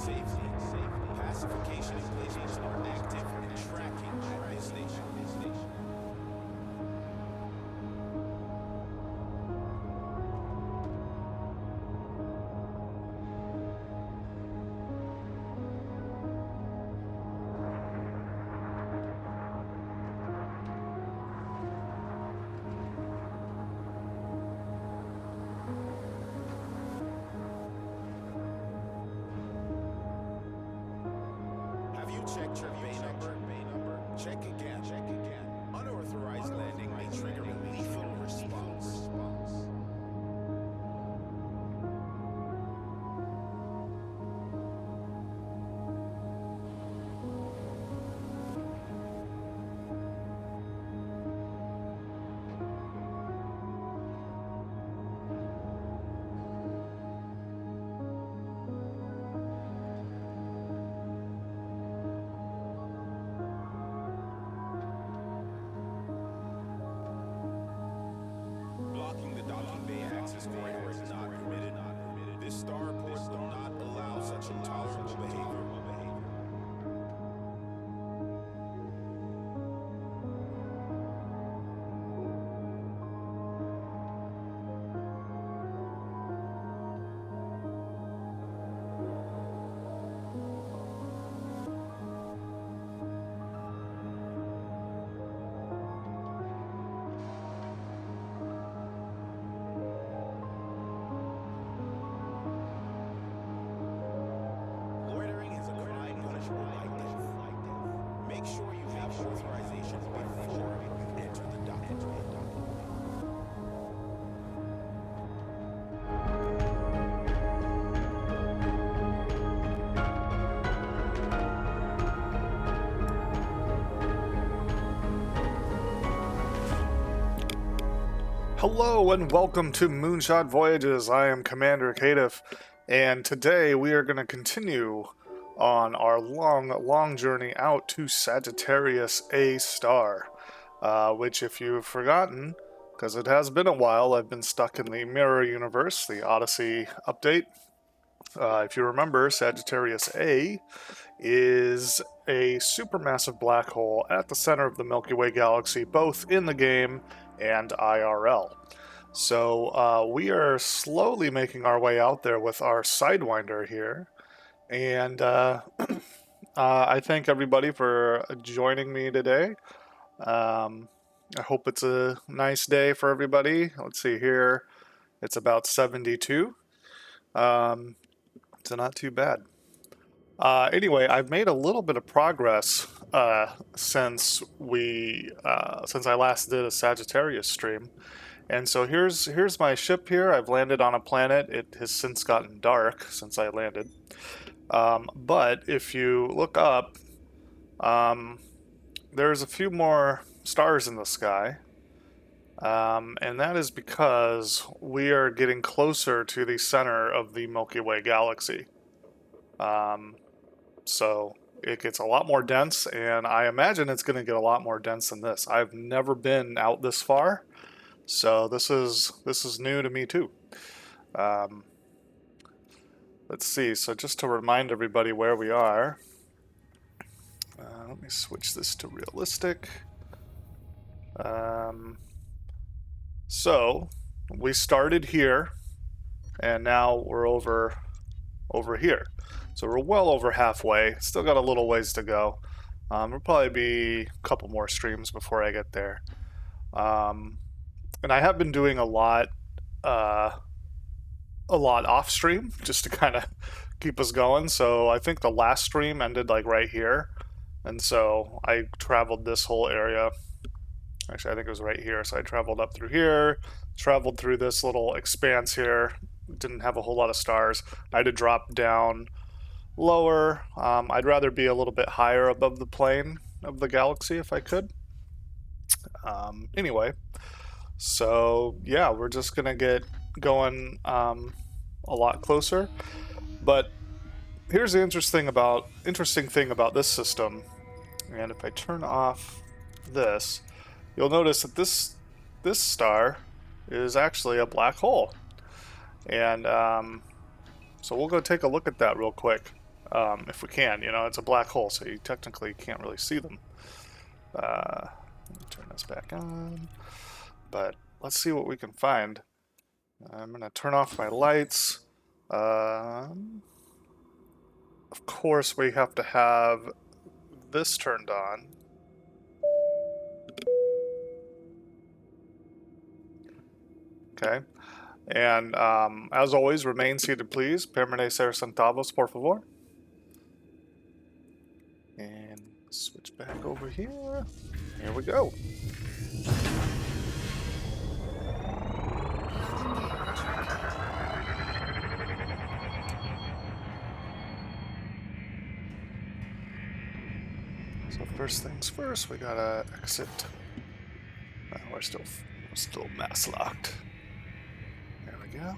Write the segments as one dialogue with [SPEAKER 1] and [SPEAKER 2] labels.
[SPEAKER 1] Pacification installations are active and tracking this station. Have you checked your bay number? Check again. Unauthorized landing may trigger a lethal response. Blocking the docking bay access corridor is not permitted. This starport will not allow such intolerable behavior. Loitering is a crime punishable by death. Make sure you have authorization before you enter the docking bay.
[SPEAKER 2] Hello and welcome to Moonshot Voyages. I am Commander Caitiff, and today we are going to continue on our long journey out to Sagittarius A star, which, if you've forgotten, because it has been a while, I've been stuck in the Mirror Universe, the Odyssey update. If you remember, Sagittarius A is a supermassive black hole at the center of the Milky Way galaxy, both in the game and IRL. So we are slowly making our way out there with our Sidewinder here, and I thank everybody for joining me today. I hope it's a nice day for everybody. Let's see here, it's about 72, so not too bad. Anyway, I've made a little bit of progress since I last did a Sagittarius stream, and so here's my ship here. I've landed on a planet. It has since gotten dark since I landed, but if you look up, there's a few more stars in the sky, and that is because we are getting closer to the center of the Milky Way galaxy. So it gets a lot more dense, and I imagine it's going to get a lot more dense than this. I've never been out this far, so this is new to me too. Let's see. So just to remind everybody where we are, let me switch this to realistic. So we started here, and now we're over here. So we're well over halfway. Still got a little ways to go. It'll probably be a couple more streams before I get there. And I have been doing a lot off stream just to kind of keep us going. So I think the last stream ended like right here, and so I traveled this whole area. Actually, I think it was right here. So I traveled up through here, traveled through this little expanse here. Didn't have a whole lot of stars. I had to drop down lower. I'd rather be a little bit higher above the plane of the galaxy if I could. Anyway, so yeah, we're just gonna get going a lot closer. But here's the interesting thing about this system. And if I turn off this, you'll notice that this star is actually a black hole. And so we'll go take a look at that real quick. if we can. You know, it's a black hole, so you technically can't really see them. Let me turn this back on. But let's see what we can find. I'm going to turn off my lights. Of course, we have to have this turned on. Okay. And as always, remain seated, please. Permanecer sentados, por favor. And switch back over here. Here we go. So first things first, we gotta exit. We're still mass locked. There we go.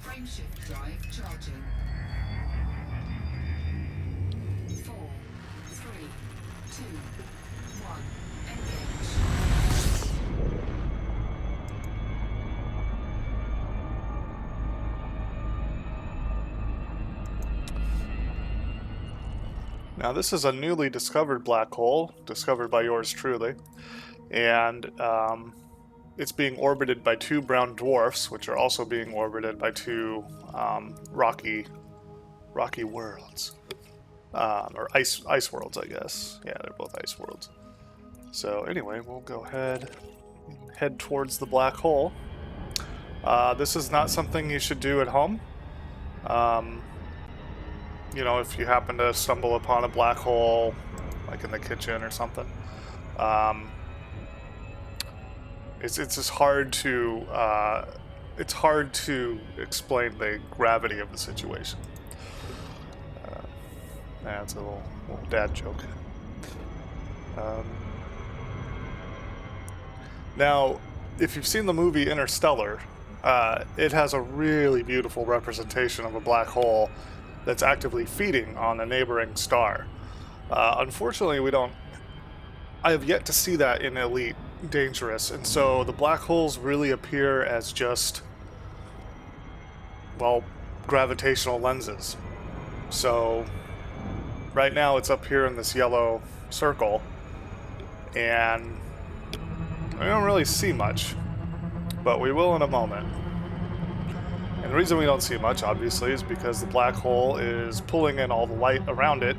[SPEAKER 3] Frameshift drive charging. 4, 3, 2, 1. Engage.
[SPEAKER 2] Now this is a newly discovered black hole, discovered by yours truly, and it's being orbited by 2 brown dwarfs, which are also being orbited by 2 rocky worlds, or ice worlds, I guess. Yeah, they're both ice worlds. So anyway, we'll go ahead and head towards the black hole. This is not something you should do at home. You know, if you happen to stumble upon a black hole, like in the kitchen or something, it's just hard to explain the gravity of the situation. That's a little dad joke. Now, if you've seen the movie Interstellar, it has a really beautiful representation of a black hole that's actively feeding on a neighboring star. Unfortunately, I have yet to see that in Elite Dangerous, and so the black holes really appear as just, well, gravitational lenses. So right now it's up here in this yellow circle, and we don't really see much, but we will in a moment. And the reason we don't see much, obviously, is because the black hole is pulling in all the light around it,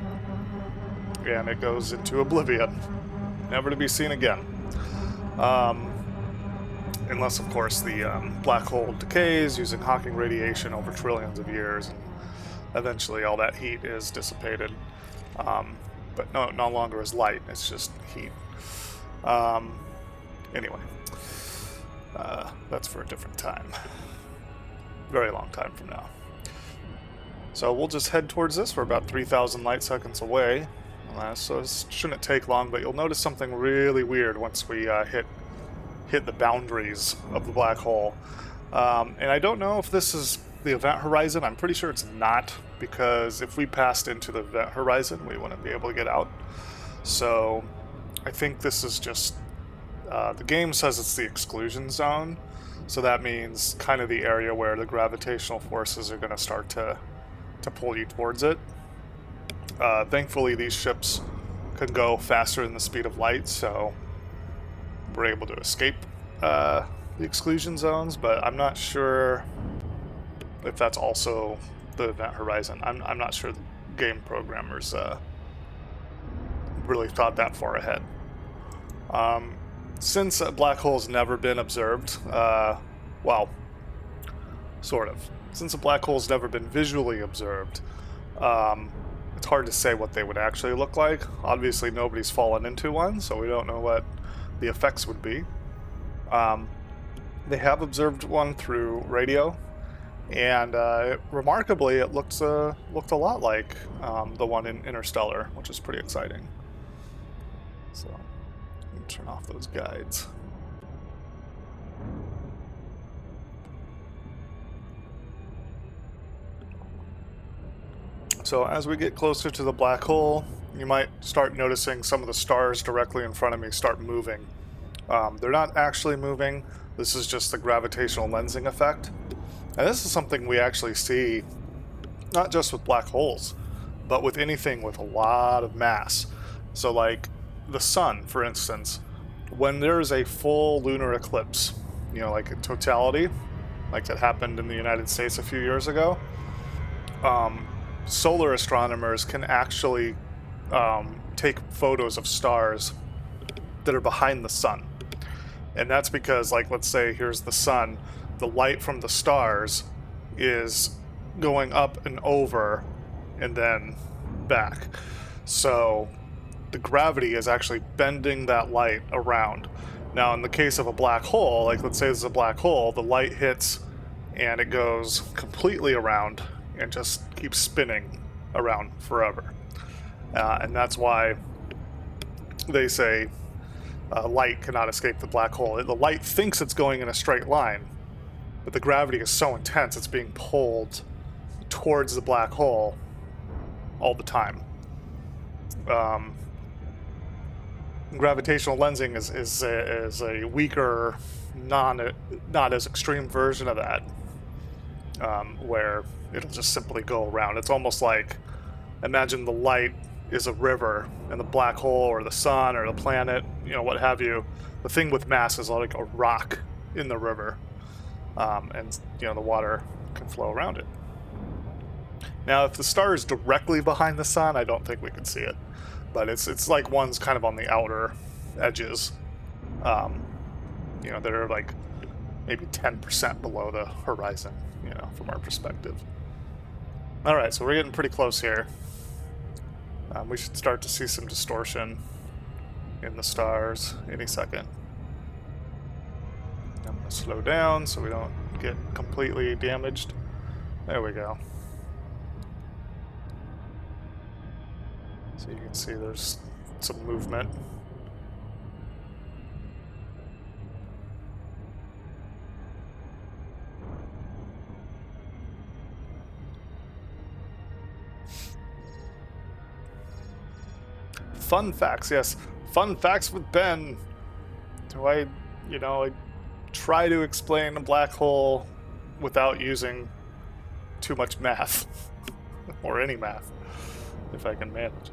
[SPEAKER 2] and it goes into oblivion, never to be seen again. Unless, of course, the black hole decays using Hawking radiation over trillions of years, and eventually all that heat is dissipated. But no longer is light, it's just heat. Anyway, that's for a different time. Very long time from now. So we'll just head towards this. We're about 3,000 light seconds away. So this shouldn't take long, but you'll notice something really weird once we hit the boundaries of the black hole. And I don't know if this is the event horizon. I'm pretty sure it's not, because if we passed into the event horizon, we wouldn't be able to get out. So I think this is just... the game says it's the exclusion zone. So that means kind of the area where the gravitational forces are going to start to pull you towards it. Thankfully, these ships can go faster than the speed of light, so we're able to escape the exclusion zones, but I'm not sure if that's also the event horizon. I'm not sure the game programmers really thought that far ahead. Since a black hole's never been observed, well, sort of. Since a black hole's never been visually observed, it's hard to say what they would actually look like. Obviously, nobody's fallen into one, so we don't know what the effects would be. They have observed one through radio, and remarkably, it looked a lot like the one in Interstellar, which is pretty exciting. So, let me turn off those guides. So as we get closer to the black hole, you might start noticing some of the stars directly in front of me start moving. They're not actually moving. This is just the gravitational lensing effect. And this is something we actually see not just with black holes, but with anything with a lot of mass. So like the sun, for instance, when there's a full lunar eclipse, you know, like in totality, like that happened in the United States a few years ago, solar astronomers can actually take photos of stars that are behind the sun. And that's because, like, let's say here's the sun, the light from the stars is going up and over and then back. So the gravity is actually bending that light around. Now, in the case of a black hole, like let's say this is a black hole, the light hits and it goes completely around and just keeps spinning around forever. And that's why they say light cannot escape the black hole. The light thinks it's going in a straight line, but the gravity is so intense it's being pulled towards the black hole all the time. Gravitational lensing is a weaker, not as extreme version of that, where it'll just simply go around. It's almost like, imagine the light is a river, and the black hole or the sun or the planet, you know, what have you, the thing with mass is like a rock in the river, and you know the water can flow around it. Now, if the star is directly behind the sun, I don't think we can see it, but it's like one's kind of on the outer edges, you know, that are like maybe 10% below the horizon, you know, from our perspective. All right, so we're getting pretty close here. We should start to see some distortion in the stars any second. I'm going to slow down so we don't get completely damaged. There we go. So you can see there's some movement. Fun facts, yes. Fun facts with Ben. I try to explain a black hole without using too much math. Or any math, if I can manage.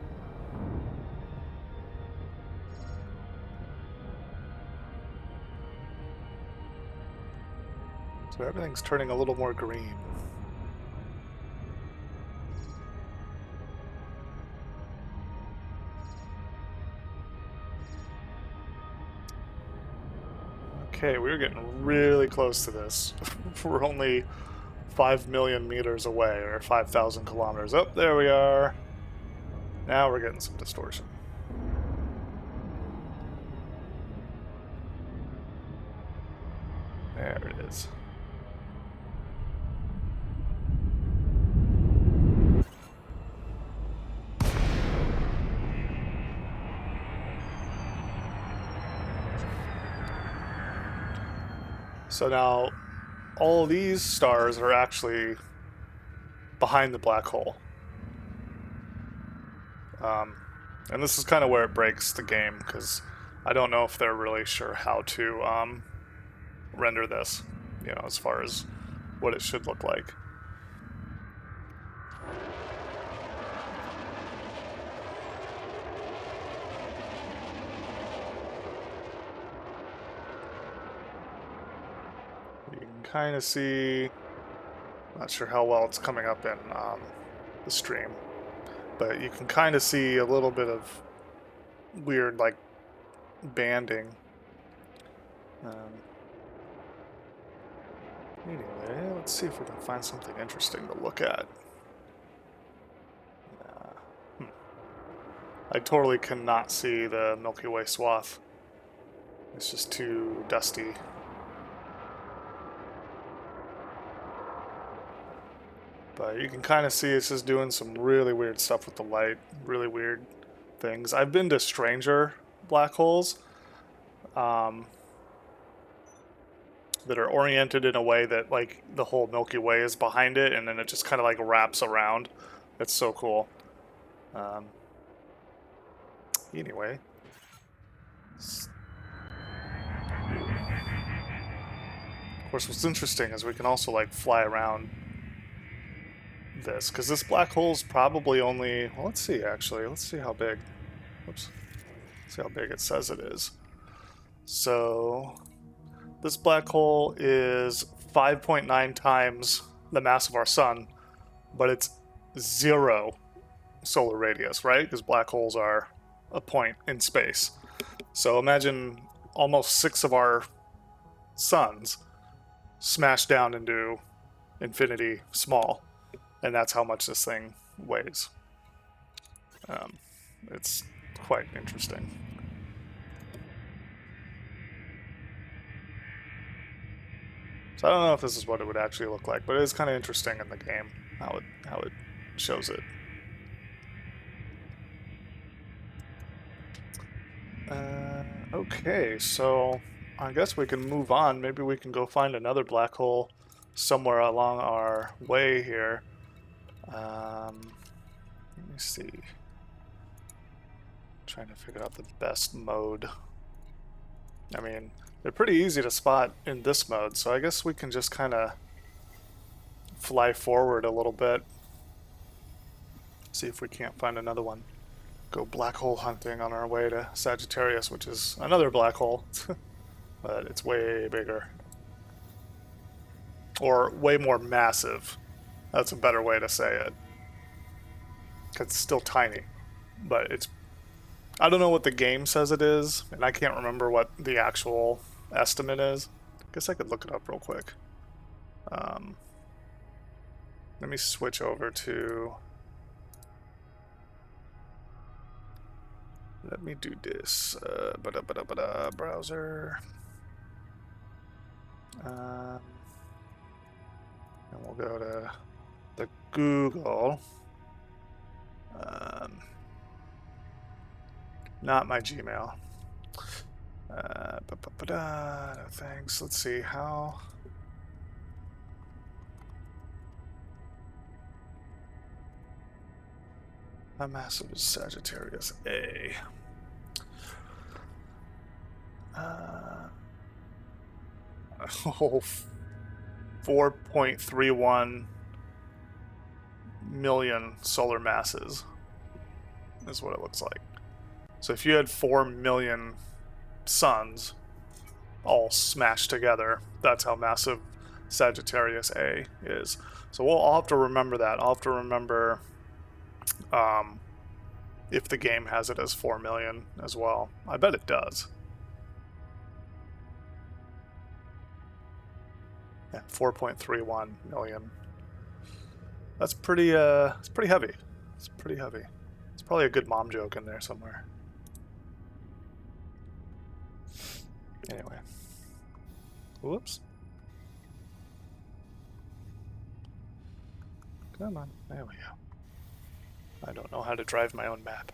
[SPEAKER 2] So everything's turning a little more green. Okay, we're getting really close to this. We're only 5 million meters away, or 5,000 kilometers. Oh, there we are. Now we're getting some distortion. There it is. So now, all these stars are actually behind the black hole. And this is kind of where it breaks the game, because I don't know if they're really sure how to render this, you know, as far as what it should look like. You can kind of see, not sure how well it's coming up in the stream, but you can kind of see a little bit of weird, like, banding. Anyway, let's see if we can find something interesting to look at. I totally cannot see the Milky Way swath. It's just too dusty. But you can kind of see it's just doing some really weird stuff with the light. Really weird things. I've been to stranger black holes that are oriented in a way that, like, the whole Milky Way is behind it, and then it just kind of like wraps around. It's so cool. Anyway. Of course, what's interesting is we can also, like, fly around this, because this black hole's probably only, well, let's see actually, let's see how big. Oops. See how big it says it is. So this black hole is 5.9 times the mass of our sun, but it's 0 solar radius, right? Because black holes are a point in space. So imagine almost 6 of our suns smashed down into infinity small, and that's how much this thing weighs. It's quite interesting. So I don't know if this is what it would actually look like, but it is kind of interesting in the game how it shows it. Okay, so I guess we can move on. Maybe we can go find another black hole somewhere along our way here. Let me see. Trying to figure out the best mode. I mean, they're pretty easy to spot in this mode, so I guess we can just kind of fly forward a little bit. See if we can't find another one. Go black hole hunting on our way to Sagittarius, which is another black hole, but it's way bigger. Or way more massive. That's a better way to say it. It's still tiny, but it's... I don't know what the game says it is, and I can't remember what the actual estimate is. I guess I could look it up real quick. Let me switch over to... Let me do this. Browser. And we'll go to the Google. Not my Gmail. No thanks. Let's see how. How massive is Sagittarius A? 4.31 million solar masses is what it looks like. So if you had 4 million suns all smashed together, that's how massive Sagittarius A is. So I'll have to remember that. I'll have to remember if the game has it as 4 million as well. I bet it does. Yeah, 4.31 million. That's pretty it's pretty heavy. It's pretty heavy. It's probably a good mom joke in there somewhere. Anyway. Whoops. Come on. There we go. I don't know how to drive my own map.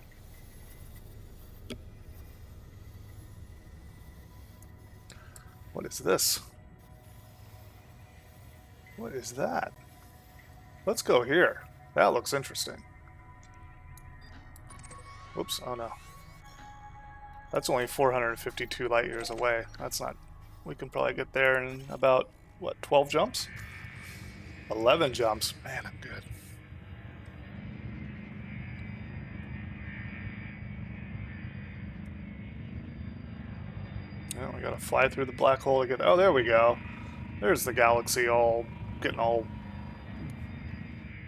[SPEAKER 2] What is this? What is that? Let's go here. That looks interesting. Whoops, oh no. That's only 452 light years away. That's not... We can probably get there in about, what, 12 jumps? 11 jumps. Man, I'm good. Well, we gotta fly through the black hole to get... Oh, there we go. There's the galaxy all... getting all...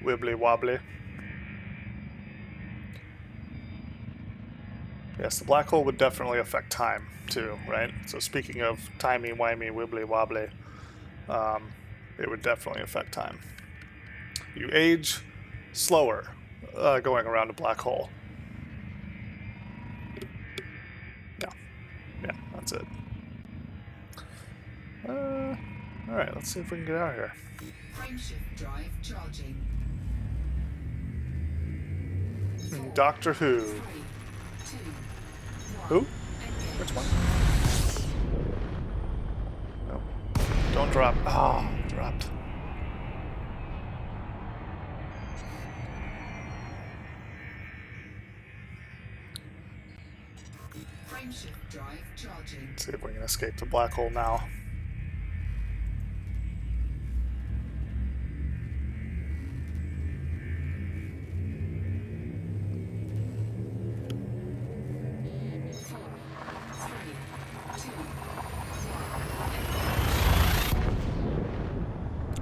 [SPEAKER 2] wibbly wobbly. Yes, the black hole would definitely affect time, too, right? So speaking of timey-wimey, wibbly-wobbly, it would definitely affect time. You age slower going around a black hole. Yeah, that's it. Alright, let's see if we can get out of here.
[SPEAKER 3] Frameshift drive charging.
[SPEAKER 2] Doctor Who.
[SPEAKER 3] 3, 2, 1.
[SPEAKER 2] Who? Which one? No. Don't drop. Ah, dropped.
[SPEAKER 3] Frameshift drive charging.
[SPEAKER 2] Let's see if we can escape the black hole now.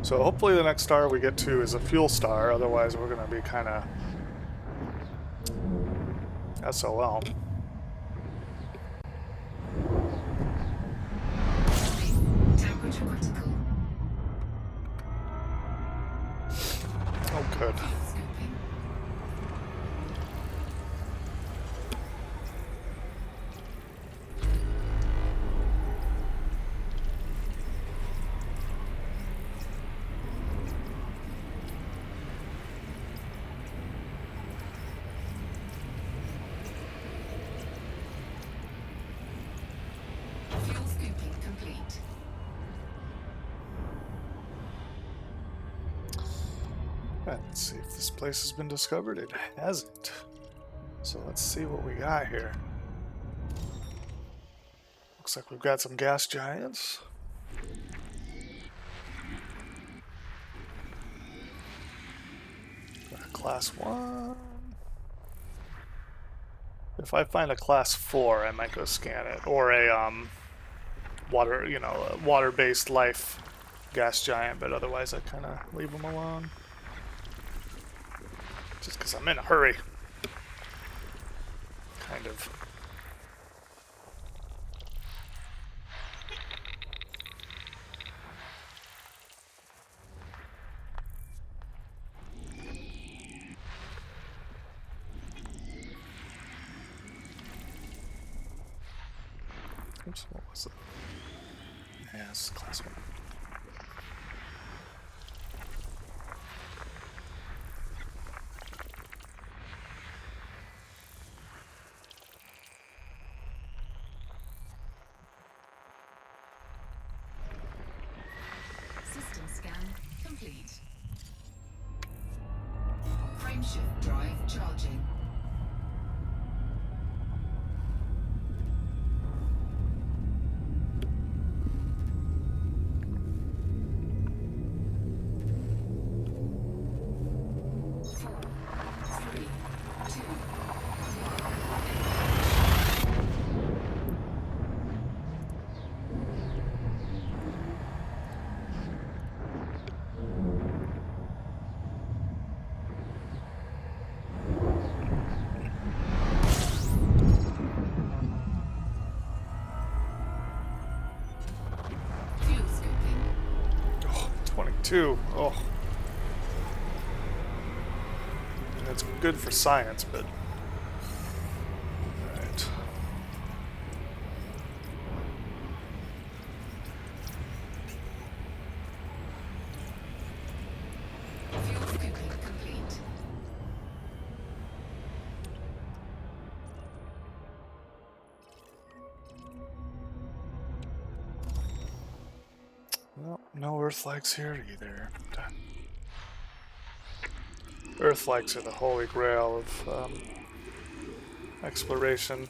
[SPEAKER 2] So hopefully the next star we get to is a fuel star, otherwise we're going to be kind of SOL.
[SPEAKER 3] Temperature critical.
[SPEAKER 2] Oh, good.
[SPEAKER 3] Fuel scooping. Fuel scooping complete.
[SPEAKER 2] Let's see if this place has been discovered. It hasn't. So let's see what we got here. Looks like we've got some gas giants. Got a class 1. If I find a class 4, I might go scan it. Or a water, a water-based life gas giant, but otherwise I kind of leave them alone. Just because I'm in a hurry. Kind of. Oops, what was it? Yes, class 1.
[SPEAKER 3] System scan complete. Frameshift drive charging. Four, three, two, fuel scooping.
[SPEAKER 2] Oh, 22. Oh. That's good for science, but... Alright.
[SPEAKER 3] Fuel scooping complete.
[SPEAKER 2] Well, no Earthlights here either. Earthlights are the holy grail of exploration.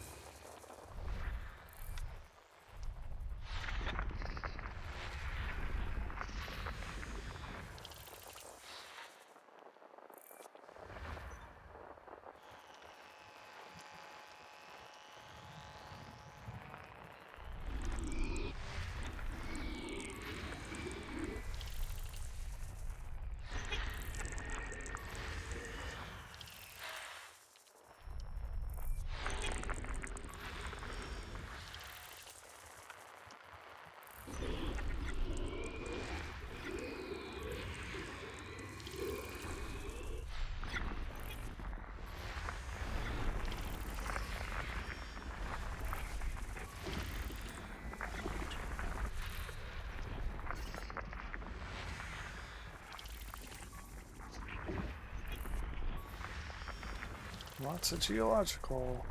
[SPEAKER 2] Lots of geological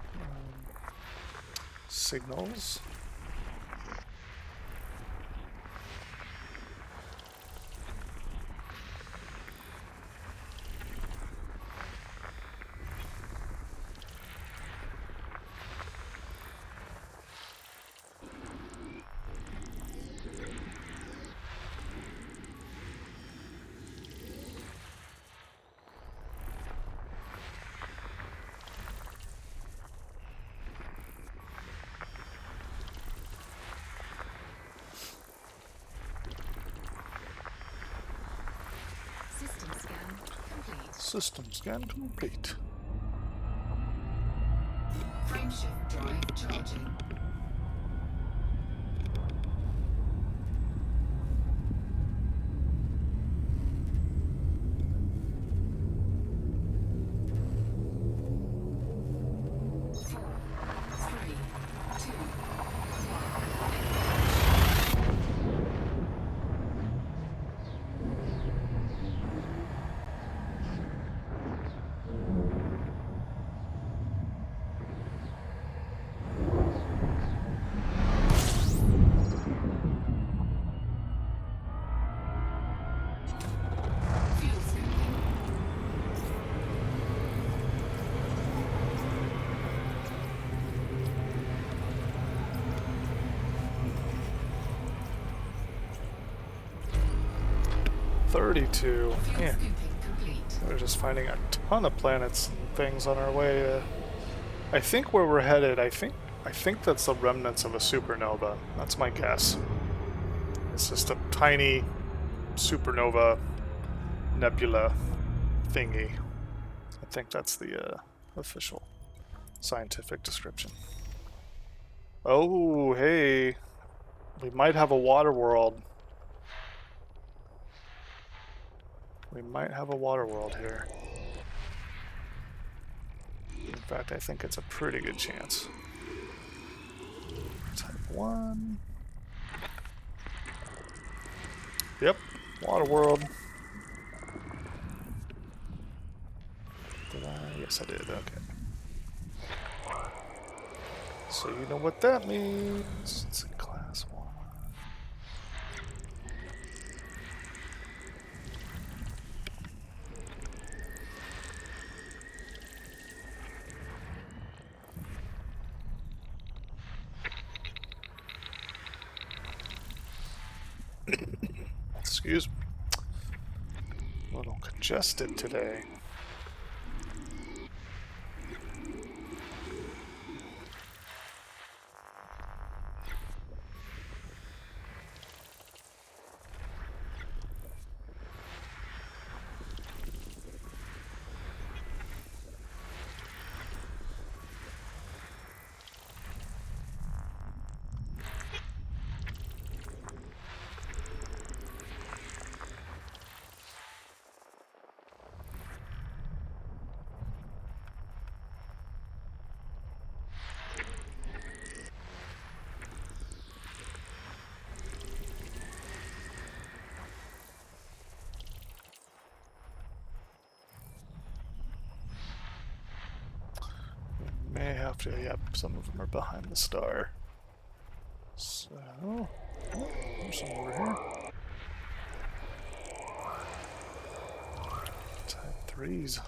[SPEAKER 2] signals. System scan complete.
[SPEAKER 3] Frameshift drive charging. Fuel scooping.
[SPEAKER 2] 32.
[SPEAKER 3] Fuel
[SPEAKER 2] Man,
[SPEAKER 3] scooping complete.
[SPEAKER 2] we're just finding a ton of planets and things on our way. I think where we're headed, I think that's the remnants of a supernova. That's my guess. It's just a tiny supernova nebula thingy. I think that's the official scientific description. Oh, hey. We might have a water world. We might have a water world here. In fact, I think it's a pretty good chance. Type 1. Yep, water world. Did I? Yes, I did. Okay. So you know what that means. It's a class 1. Excuse me. A little congested today. May have to, yep, some of them are behind the star. So, oh, there's some over here. Type 3s.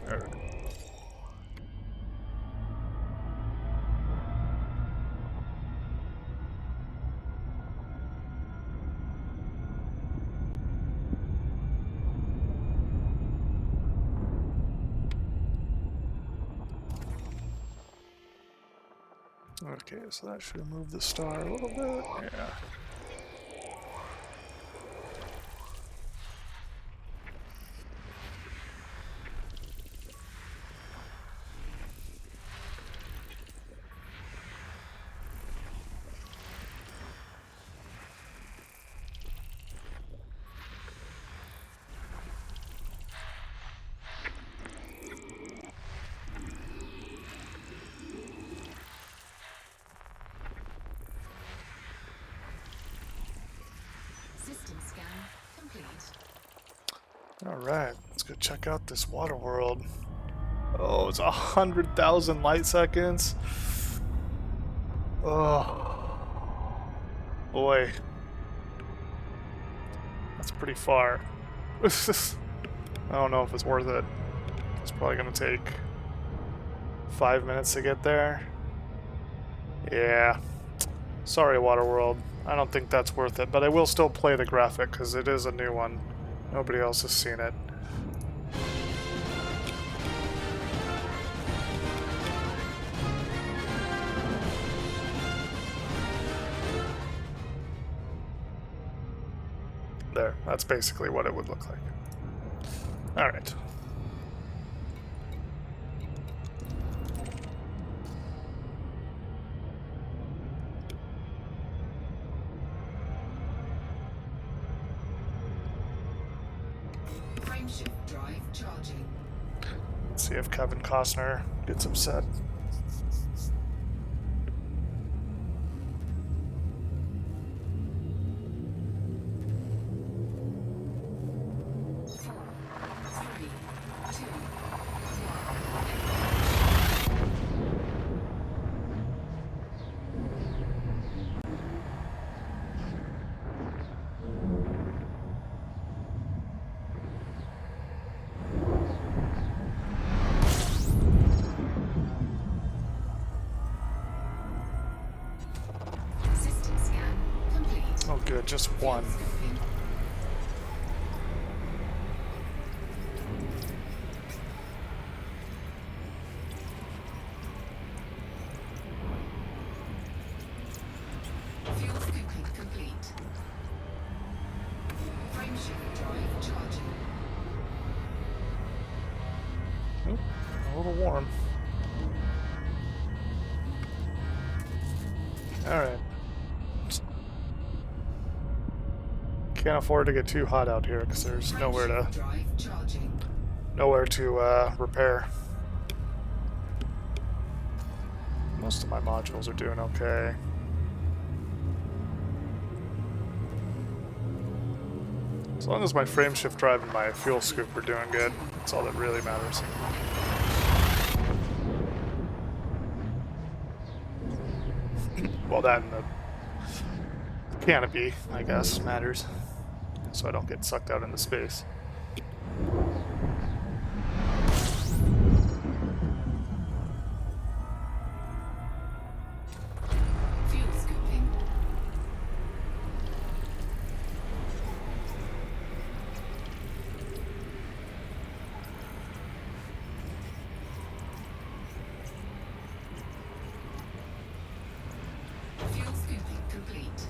[SPEAKER 2] There we go. Okay, so that should move the star a little bit. Yeah.
[SPEAKER 3] System scan complete.
[SPEAKER 2] Alright, let's go check out this water world. Oh, it's 100,000 light seconds. Oh, boy. That's pretty far. I don't know if it's worth it. It's probably going to take 5 minutes to get there. Yeah. Sorry, Waterworld. I don't think that's worth it, but I will still play the graphic because it is a new one. Nobody else has seen it. There, that's basically what it would look like. Alright.
[SPEAKER 3] Frameshift drive charging.
[SPEAKER 2] Let's see if Kevin Costner gets upset.
[SPEAKER 3] System scan complete.
[SPEAKER 2] Oh good, just one.
[SPEAKER 3] Scoping. Fuel scooping complete. Frameshift drive charging.
[SPEAKER 2] Oop, a little warm. Alright. Can't afford to get too hot out here because there's nowhere
[SPEAKER 3] Frameshift drive charging.
[SPEAKER 2] to repair. Most of my modules are doing okay. As long as my frameshift drive and my fuel scoop are doing good, that's all that really matters. Well, that and the canopy, I guess, matters. So I don't get sucked out into space.
[SPEAKER 3] Fuel scooping. Fuel scooping complete.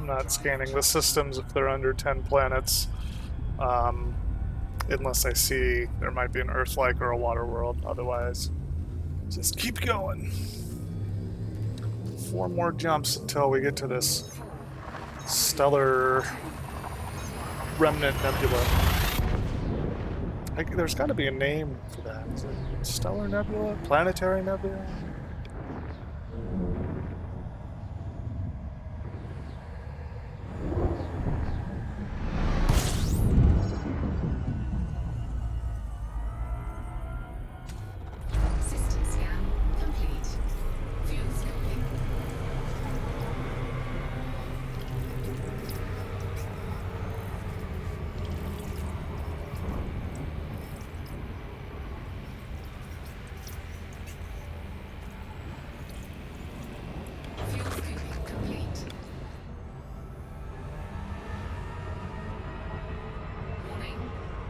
[SPEAKER 2] I'm not scanning the systems if they're under 10 planets. Unless I see there might be an Earth-like or a water world. Otherwise, just keep going. 4 more jumps until we get to this stellar remnant nebula. There's got to be a name for that. Is it stellar nebula? Planetary nebula?
[SPEAKER 3] System scan complete. Fuel scoping. Fuel scoping complete. Warning.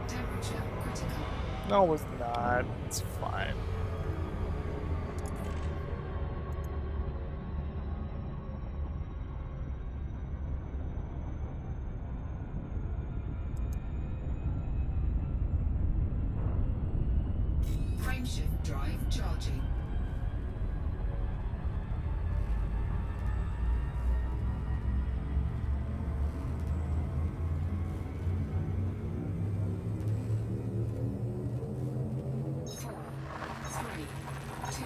[SPEAKER 3] Temperature critical.
[SPEAKER 2] No, it's not. It's fine.
[SPEAKER 3] Frameshift drive charging. Four, three, two,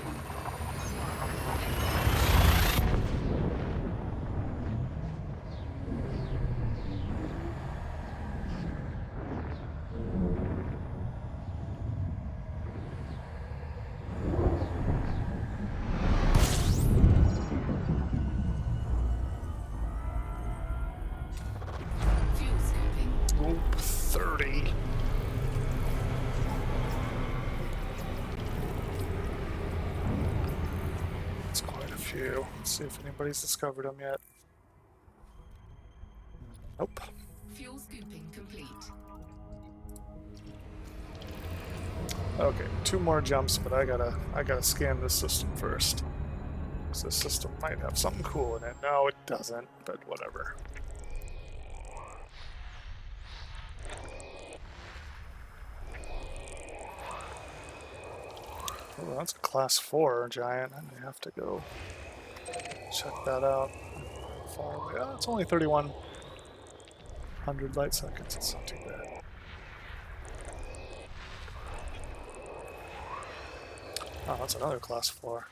[SPEAKER 3] fuel scoping.
[SPEAKER 2] Oop, 30. That's quite a few. Let's see if anybody's discovered them yet. Nope.
[SPEAKER 3] Fuel scooping complete.
[SPEAKER 2] Okay, 2 more jumps, but I gotta scan this system first. 'Cause this system might have something cool in it. No, it doesn't, but whatever. Oh, that's a class 4 giant. I may have to go check that out. Far away. Oh, it's only 3,100 light seconds. It's not too bad. Oh, that's another class 4.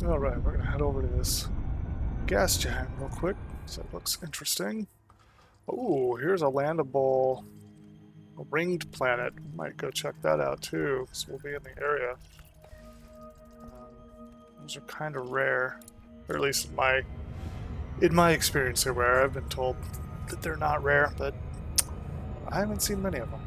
[SPEAKER 2] Alright, we're gonna head over to this gas giant real quick. So it looks interesting. Oh, here's a landable ringed planet. Might go check that out too, because we'll be in the area. Those are kind of rare, or at least in my experience, they're rare. I've been told that they're not rare, but I haven't seen many of them.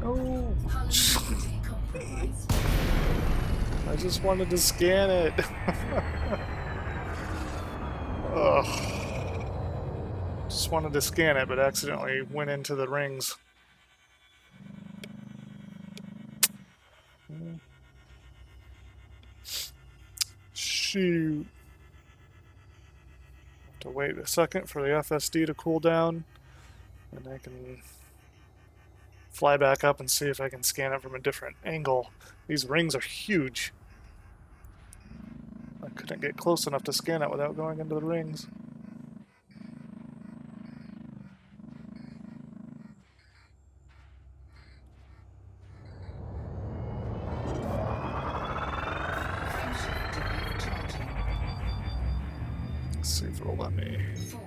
[SPEAKER 2] Oh,
[SPEAKER 3] Hull compromised.
[SPEAKER 2] I just wanted to scan it. Ugh. Just wanted to scan it, but accidentally went into the rings. Shoot. Have to wait a second for the FSD to cool down, and I can fly back up and see if I can scan it from a different angle. These rings are huge. I couldn't get close enough to scan it without going into the rings.
[SPEAKER 3] Frameshift drive charging.
[SPEAKER 2] Let's see if it'll let me.
[SPEAKER 3] 4,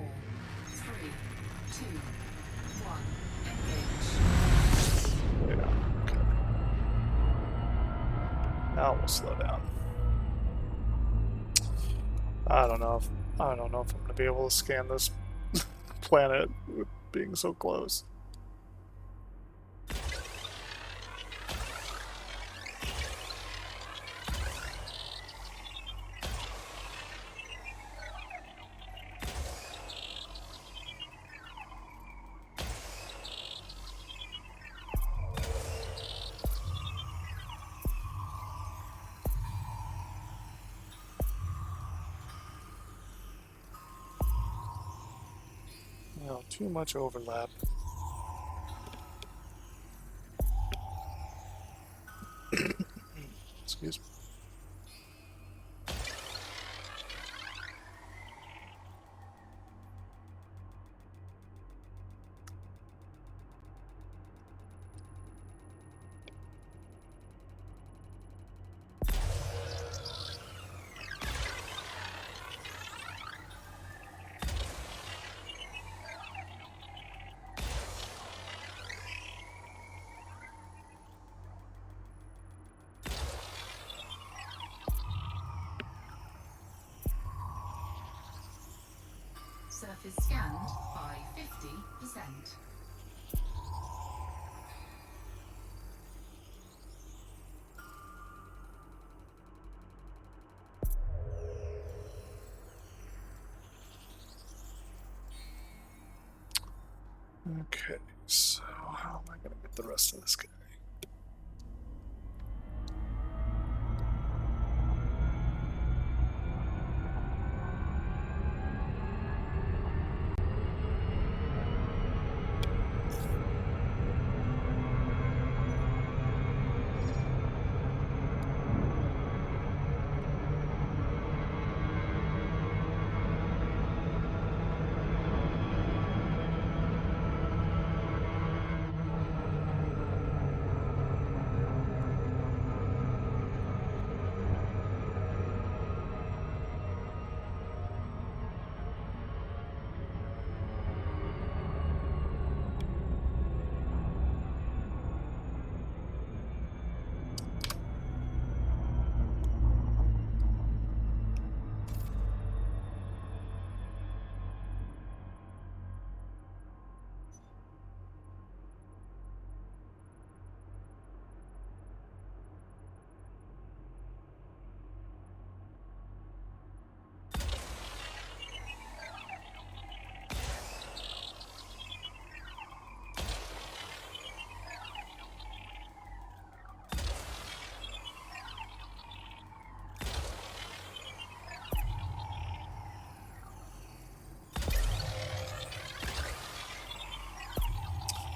[SPEAKER 3] 3, 2, 1. Engage.
[SPEAKER 2] Yeah, okay. Now we'll slow down. I don't know if I'm gonna be able to scan this planet with being so close. No, too much overlap. Excuse me.
[SPEAKER 3] Surface scanned by 50%.
[SPEAKER 2] Okay, so how am I going to get the rest of this guy?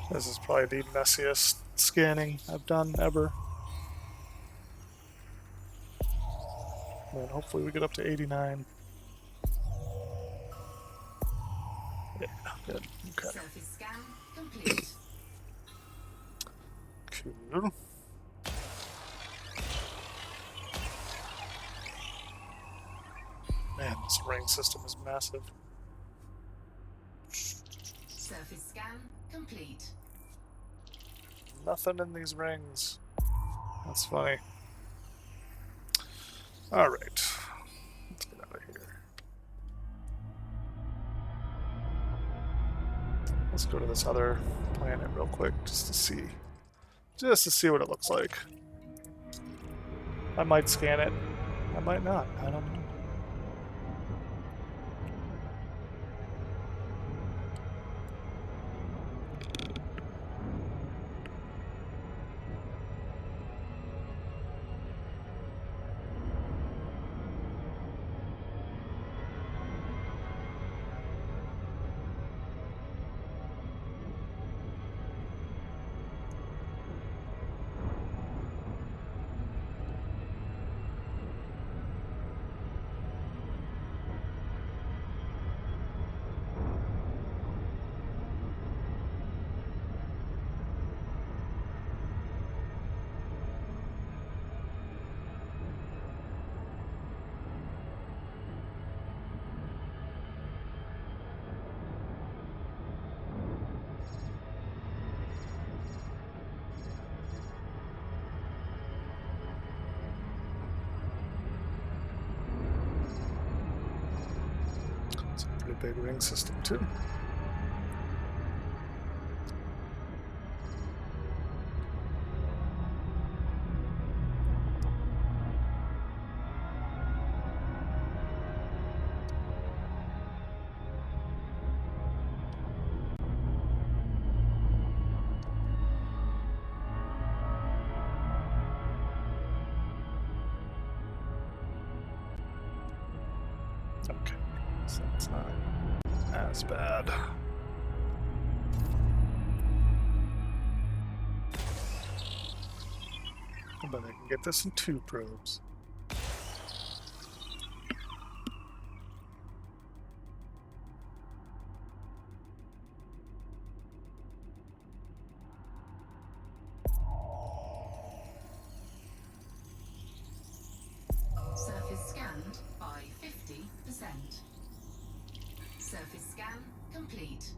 [SPEAKER 2] This is probably the messiest scanning I've done ever. And hopefully we get up to 89. Yeah, good. Okay.
[SPEAKER 3] Surface scan complete.
[SPEAKER 2] Cool. Man, this ring system is massive.
[SPEAKER 3] Surface scan complete.
[SPEAKER 2] Nothing in these rings. That's funny. Alright. Let's get out of here. Let's go to this other planet real quick just to see what it looks like. I might scan it. I might not. I don't know. It's a pretty big ring system too. Okay, so it's not as bad. But I can get this in 2 probes.
[SPEAKER 3] Surface scanned by 50%. Surface scan complete.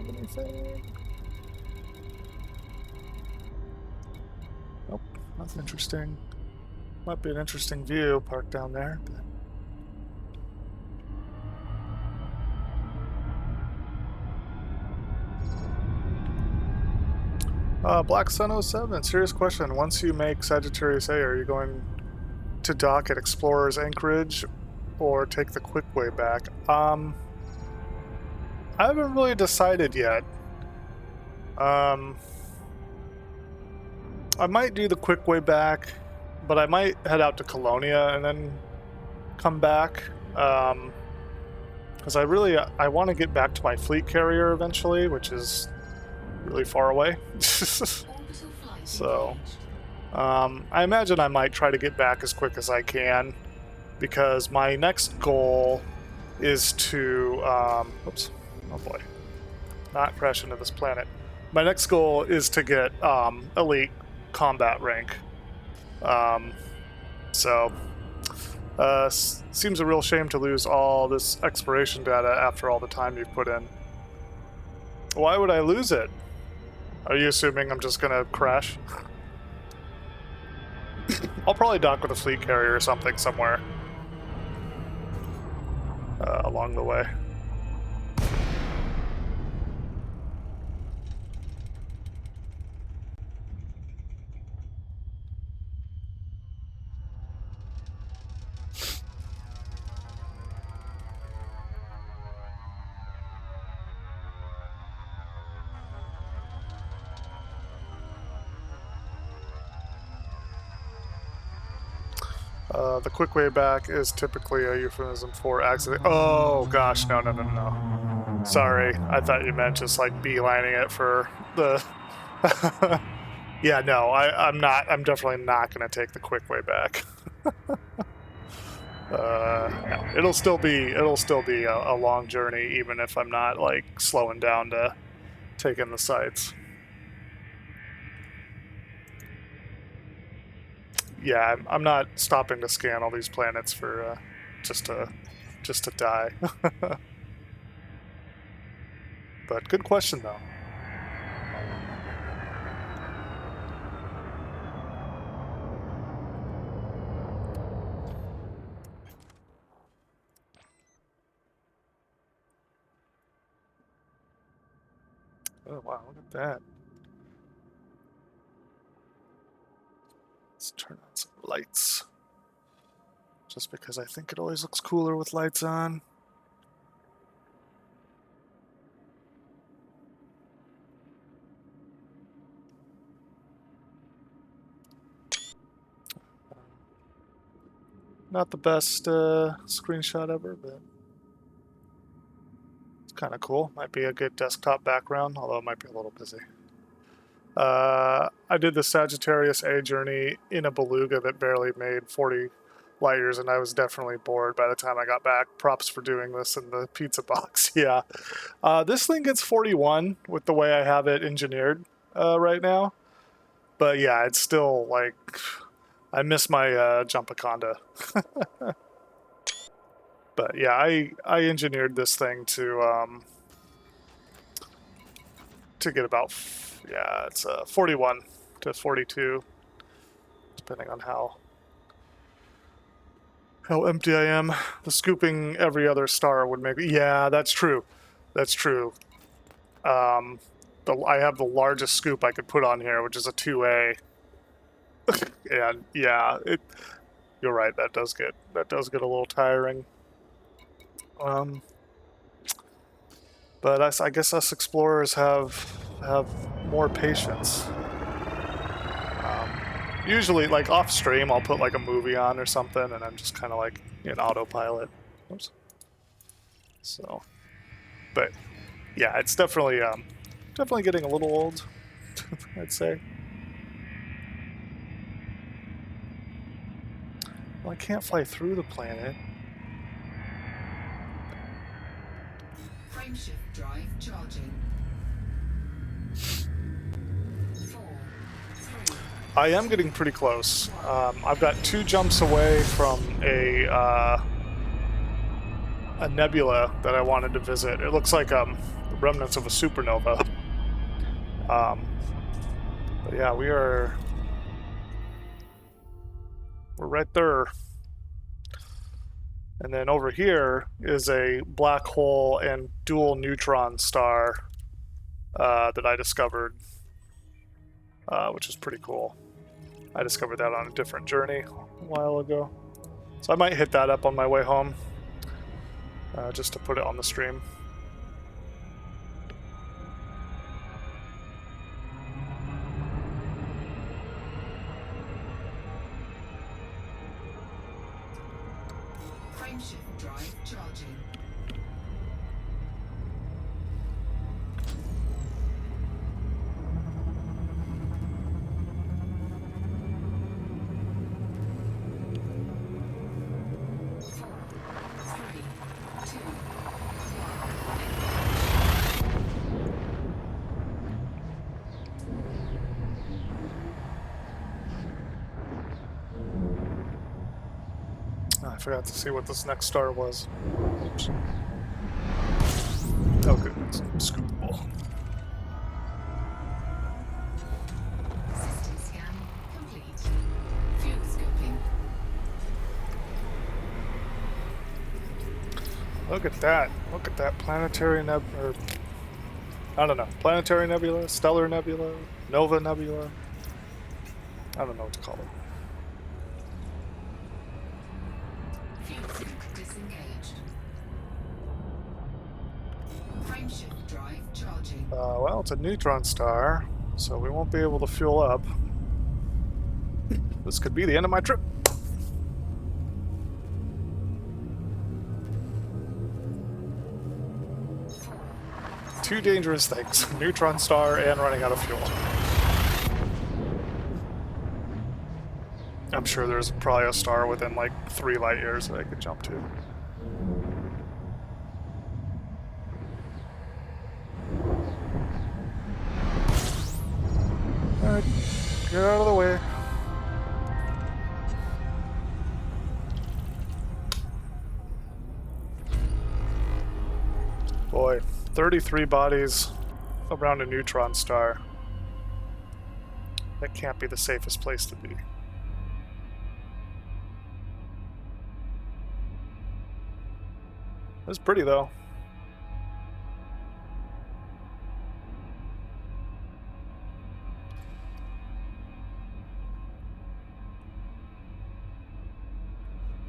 [SPEAKER 2] have anything? Nope, nothing interesting. Might be an interesting view parked down there. Black Sun 07, serious question. Once you make Sagittarius A, are you going to dock at Explorer's Anchorage or take the quick way back? I haven't really decided yet. I might do the quick way back, but I might head out to Colonia and then come back. Because I want to get back to my fleet carrier eventually, which is really far away. So, I imagine I might try to get back as quick as I can, because my next goal is to, oops, oh boy, not crash into this planet. My next goal is to get elite combat rank. Seems a real shame to lose all this exploration data after all the time you've put in. Why would I lose it? Are you assuming I'm just gonna crash? I'll probably dock with a fleet carrier or something somewhere along the way. The quick way back is typically a euphemism for accident. Oh gosh, no. Sorry, I thought you meant just like beelining it for the. Yeah, no, I'm not. I'm definitely not going to take the quick way back. No, it'll still be a long journey, even if I'm not like slowing down to take in the sights. Yeah, I'm not stopping to scan all these planets for just to die. But good question though. Oh wow, look at that. Let's turn on some lights. Just because I think it always looks cooler with lights on. Not the best screenshot ever, but it's kind of cool. Might be a good desktop background, although it might be a little busy. I did the Sagittarius A journey in a beluga that barely made 40 light years, and I was definitely bored by the time I got back. Props for doing this in the pizza box. Yeah. This thing gets 41 with the way I have it engineered right now. But yeah, it's still like, I miss my Jumpaconda. But yeah, I engineered this thing to get about, yeah, it's 41 to 42, depending on how empty I am. The scooping every other star would make, yeah, that's true. That's true. I have the largest scoop I could put on here, which is a 2A. And yeah, you're right, that does get a little tiring. But I guess us explorers have more patience. Usually, like off stream, I'll put like a movie on or something, and I'm just kind of like in autopilot. Oops. So, but yeah, it's definitely getting a little old, I'd say. Well, I can't fly through the planet.
[SPEAKER 3] Frameshift drive charging. 4, 3.
[SPEAKER 2] I am getting pretty close. I've got 2 jumps away from a nebula that I wanted to visit. It looks like the remnants of a supernova. But yeah, we're right there. And then over here is a black hole and dual neutron star that I discovered, which is pretty cool. I discovered that on a different journey a while ago. So I might hit that up on my way home, just to put it on the stream.
[SPEAKER 3] Frameshift drive charging.
[SPEAKER 2] I forgot to see what this next star was. Oops. Oh, good. It's scoopable.
[SPEAKER 3] System scan complete. Fuel scoping.
[SPEAKER 2] Look at that. Look at that planetary nebula. I don't know. Planetary nebula, stellar nebula, nova nebula. I don't know what to call it.
[SPEAKER 3] Fuel sync disengaged. Frameshift drive charging.
[SPEAKER 2] Well, it's a neutron star, so we won't be able to fuel up. This could be the end of my trip. Two dangerous things: neutron star and running out of fuel. I'm sure there's probably a star within like 3 light years that I could jump to. Alright, get out of the way. Boy, 33 bodies around a neutron star. That can't be the safest place to be. It's pretty though.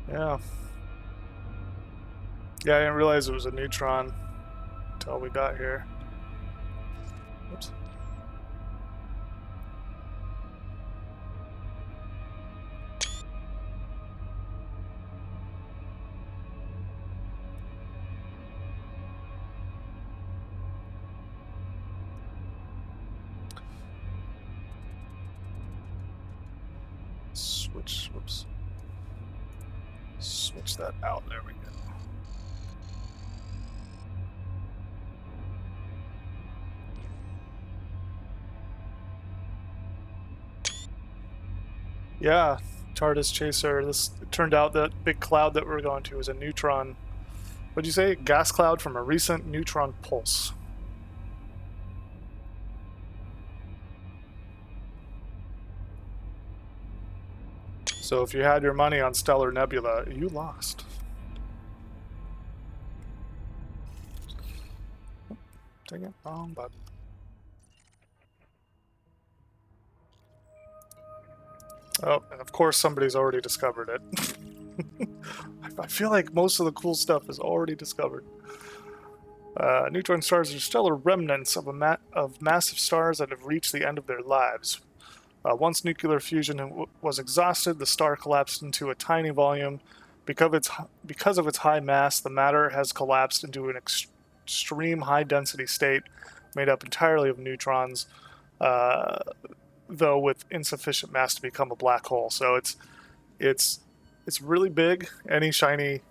[SPEAKER 2] Yeah. Yeah, I didn't realize it was a neutron until we got here. Oops. Whoops. Switch that out. There we go. Yeah, TARDIS Chaser. This it turned out that big cloud that we're going to is a neutron. What'd you say? Gas cloud from a recent neutron pulse. So if you had your money on Stellar Nebula, you lost. Dang it, wrong button. Oh, and of course somebody's already discovered it. I feel like most of the cool stuff is already discovered. Neutron stars are stellar remnants of massive stars that have reached the end of their lives. Once nuclear fusion was exhausted, the star collapsed into a tiny volume. Because of its high mass, the matter has collapsed into an extreme high-density state made up entirely of neutrons, though with insufficient mass to become a black hole. So it's really big. Any shiny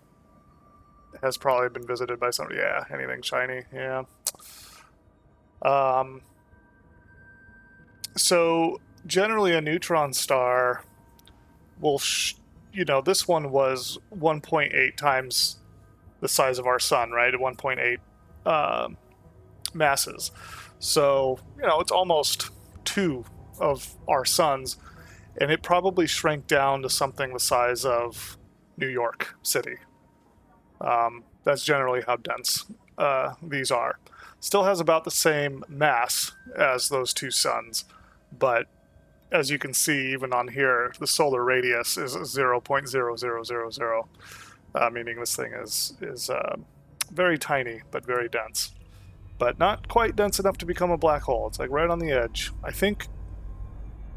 [SPEAKER 2] has probably been visited by somebody. Yeah, anything shiny. Yeah. So generally a neutron star will, this one was 1.8 times the size of our sun, right? At 1.8 masses. So, it's almost 2 of our suns, and it probably shrank down to something the size of New York City. That's generally how dense these are. Still has about the same mass as those 2 suns, but as you can see, even on here, the solar radius is 0.0000, meaning this thing is very tiny but very dense. But not quite dense enough to become a black hole. It's like right on the edge. I think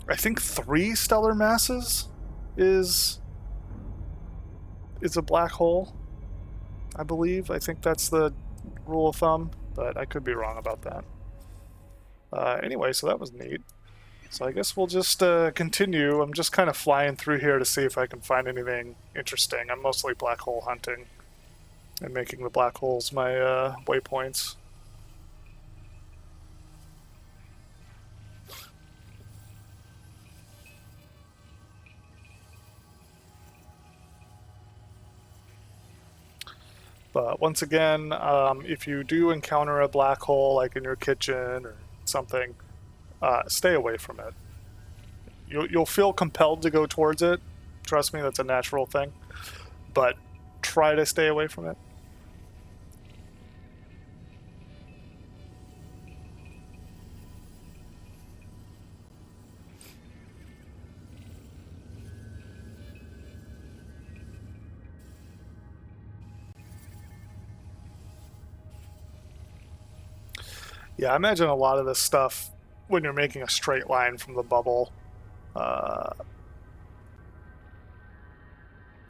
[SPEAKER 2] 3 stellar masses is a black hole, I believe. I think that's the rule of thumb, but I could be wrong about that. Anyway, so that was neat. So I guess we'll just continue. I'm just kind of flying through here to see if I can find anything interesting. I'm mostly black hole hunting and making the black holes my waypoints. But once again, if you do encounter a black hole, like in your kitchen or something, stay away from it. You'll feel compelled to go towards it. Trust me, that's a natural thing. But try to stay away from it. Yeah, I imagine a lot of this stuff, when you're making a straight line from the bubble, then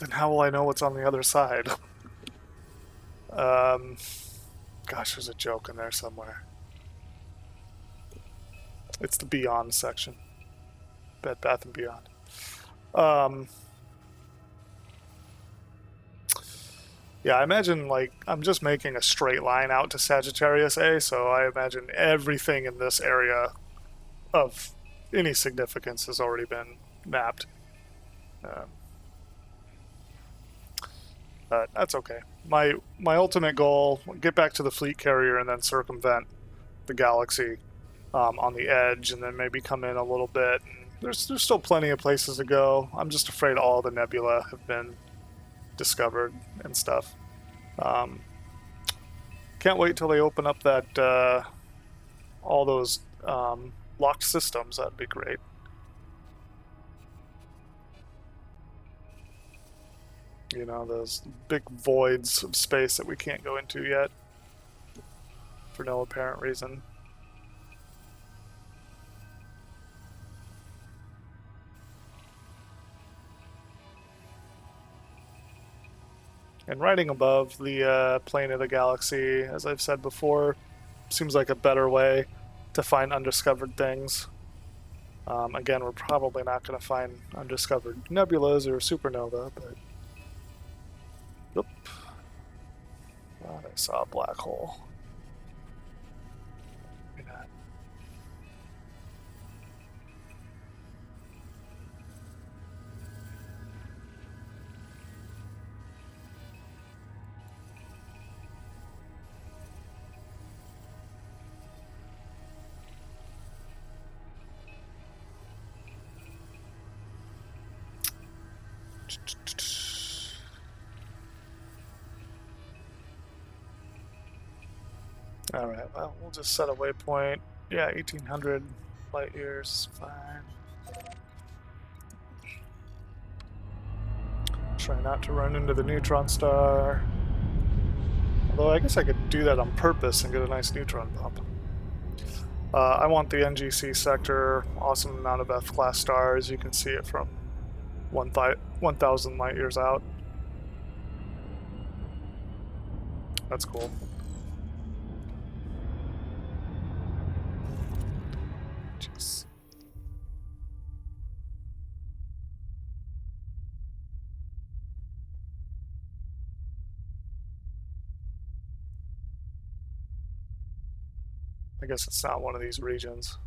[SPEAKER 2] how will I know what's on the other side? Gosh, there's a joke in there somewhere. It's the Beyond section. Bed Bath & Beyond. Yeah, I imagine, like, I'm just making a straight line out to Sagittarius A, so I imagine everything in this area of any significance has already been mapped. But that's okay. My ultimate goal, get back to the fleet carrier and then circumvent the galaxy on the edge, and then maybe come in a little bit. And there's still plenty of places to go. I'm just afraid all the nebula have been discovered and stuff. Can't wait till they open up that all those locked systems. That'd be great. Those big voids of space that we can't go into yet for no apparent reason. And riding above the plane of the galaxy, as I've said before, seems like a better way to find undiscovered things. Again, we're probably not going to find undiscovered nebulas or supernova, but... Oop. Thought I saw a black hole. Maybe not. Alright, well, we'll just set a waypoint. Yeah, 1800 light years, fine. Try not to run into the neutron star. Although I guess I could do that on purpose and get a nice neutron bump. I want the NGC sector, awesome amount of F-class stars. You can see it from 1,000 light years out. That's cool. Jeez. I guess it's not one of these regions.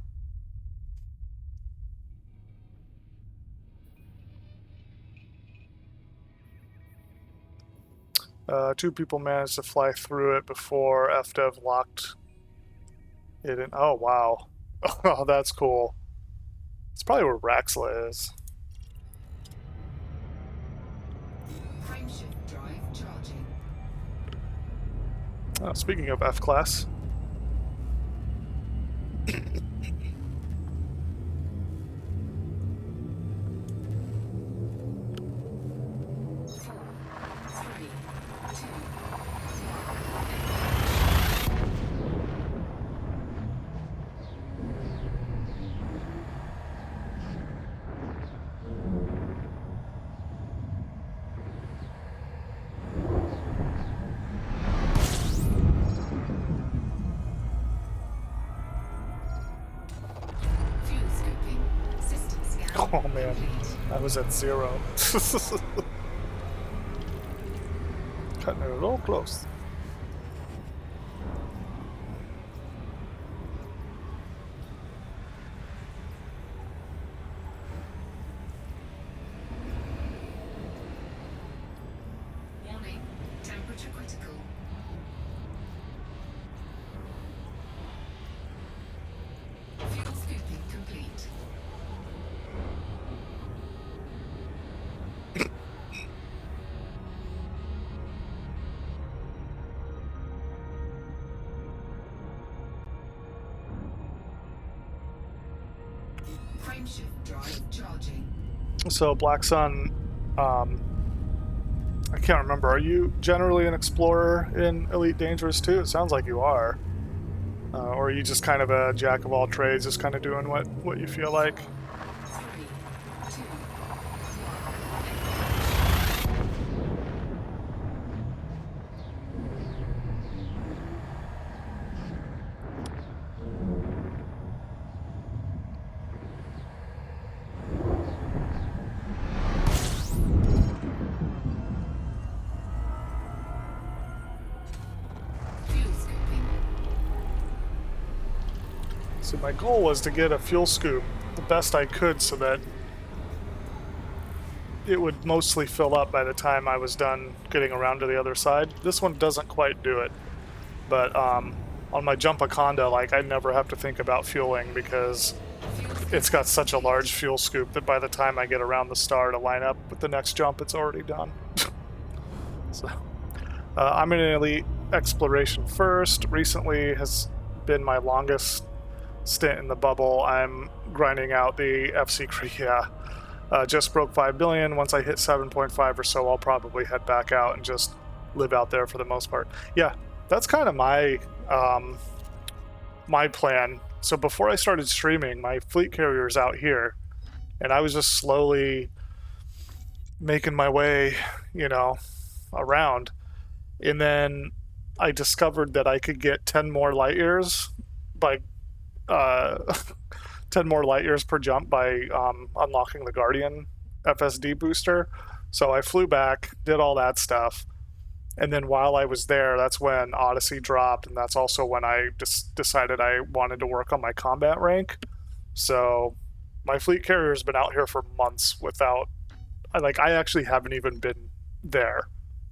[SPEAKER 2] Two people managed to fly through it before FDev locked Hidden. Oh, wow. Oh, that's cool. It's probably where Raxla is.
[SPEAKER 3] Frameshift drive charging.
[SPEAKER 2] Oh, speaking of F-Class.
[SPEAKER 3] 4, 3, 2. Fuel scoping. System scan.
[SPEAKER 2] Oh, man.
[SPEAKER 3] Complete.
[SPEAKER 2] I was at 0. Cutting it a little close.
[SPEAKER 3] Warning. Temperature critical. Fuel scooping complete. Frameshift drive charging.
[SPEAKER 2] So, Black Sun, I can't remember. Are you generally an explorer in Elite Dangerous too? It sounds like you are. Or are you just kind of a jack of all trades, just kind of doing what you feel like?
[SPEAKER 3] 3, 2. Fuel scoping.
[SPEAKER 2] So my goal was to get a fuel scoop the best I could so that it would mostly fill up by the time I was done getting around to the other side. This one doesn't quite do it, but on my Jumpaconda, like, I never have to think about fueling because it's got such a large fuel scoop that by the time I get around the star to line up with the next jump, it's already done. So I'm in an Elite Exploration first. Recently has been my longest stint in the bubble. I'm grinding out the FC Korea. Just broke 5 billion. Once I hit 7.5 or so, I'll probably head back out and just live out there for the most part. Yeah, that's kind of my my plan. So before I started streaming, my fleet carrier's out here, and I was just slowly making my way, around. And then I discovered that I could get 10 more light years by 10 more light years per jump by unlocking the Guardian FSD booster. So I flew back, did all that stuff, and then while I was there, that's when Odyssey dropped, and that's also when I just decided I wanted to work on my combat rank. So my fleet carrier's been out here for months without, I actually haven't even been there.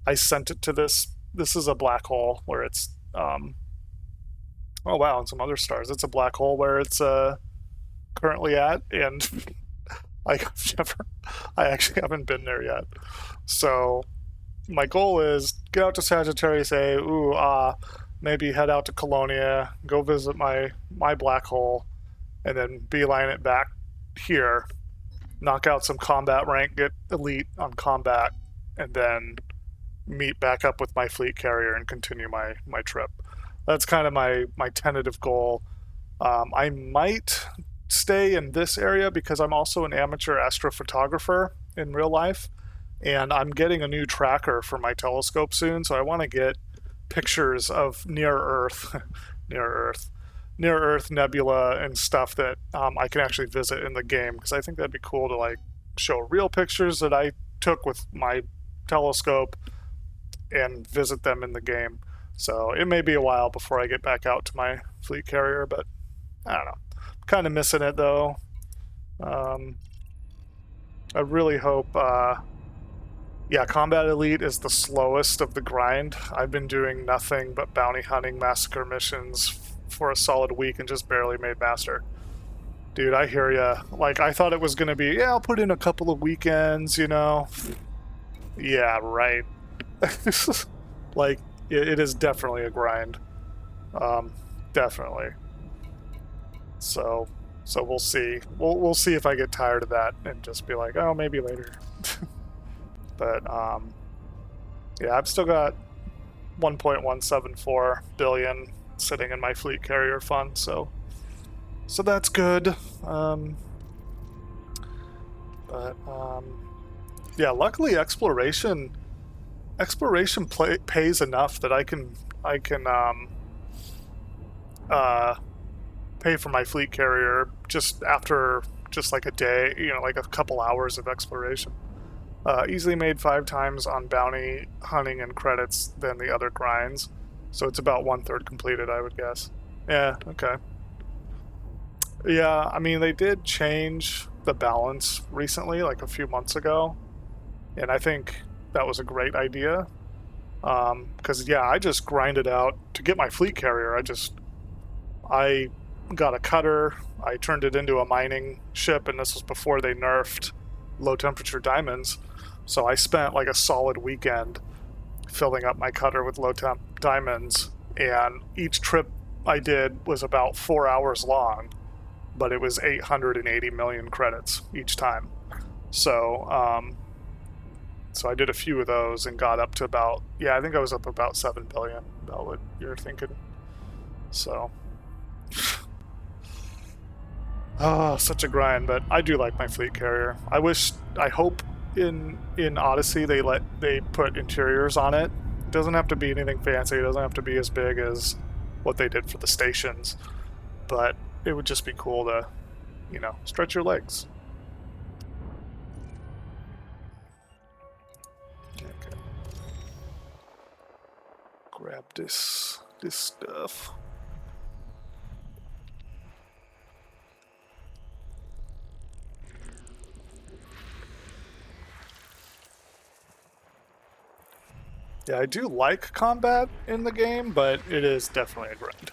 [SPEAKER 2] I sent it to this is a black hole where it's oh wow, and some other stars. It's a black hole where it's currently at, and I actually haven't been there yet. So my goal is get out to Sagittarius A, maybe head out to Colonia, go visit my black hole, and then beeline it back here, knock out some combat rank, get elite on combat, and then meet back up with my fleet carrier and continue my trip. That's kind of my tentative goal. I might stay in this area because I'm also an amateur astrophotographer in real life, and I'm getting a new tracker for my telescope soon, so I want to get pictures of near Earth nebula and stuff that I can actually visit in the game, because I think that'd be cool to show real pictures that I took with my telescope and visit them in the game. So it may be a while before I get back out to my fleet carrier, but I don't know. I'm kind of missing it though. I really hope Combat Elite is the slowest of the grind. I've been doing nothing but bounty hunting massacre missions for a solid week and just barely made master. Dude, I hear ya. Like, I thought it was gonna be, yeah, I'll put in a couple of weekends, you know? Yeah, right. Like, it is definitely a grind. Definitely. So we'll see. We'll see if I get tired of that and just be like, oh, maybe later. But, yeah, I've still got 1.174 billion sitting in my fleet carrier fund, so that's good. Yeah, luckily exploration pays enough that I can pay for my fleet carrier just after just like a day, you know, like a couple hours of exploration. Easily made 5 times on bounty hunting and credits than the other grinds, so it's about 1/3 completed, I would guess. Yeah, okay. Yeah, I mean, they did change the balance recently, like a few months ago, and I think that was a great idea. Because, yeah, I just grinded out to get my fleet carrier. I got a cutter, I turned it into a mining ship, and this was before they nerfed low temperature diamonds. So I spent like a solid weekend filling up my cutter with low temp diamonds, and each trip I did was about 4 hours long, but it was 880 million credits each time. So, so I did a few of those and got up to about, yeah, I think I was up about 7 billion, about what you're thinking. So, oh, such a grind, but I do like my fleet carrier. I hope in Odyssey they put interiors on it. It doesn't have to be anything fancy. It doesn't have to be as big as what they did for the stations, but it would just be cool to, you know, stretch your legs. Okay. Grab this stuff. Yeah, I do like combat in the game, but it is definitely a grind.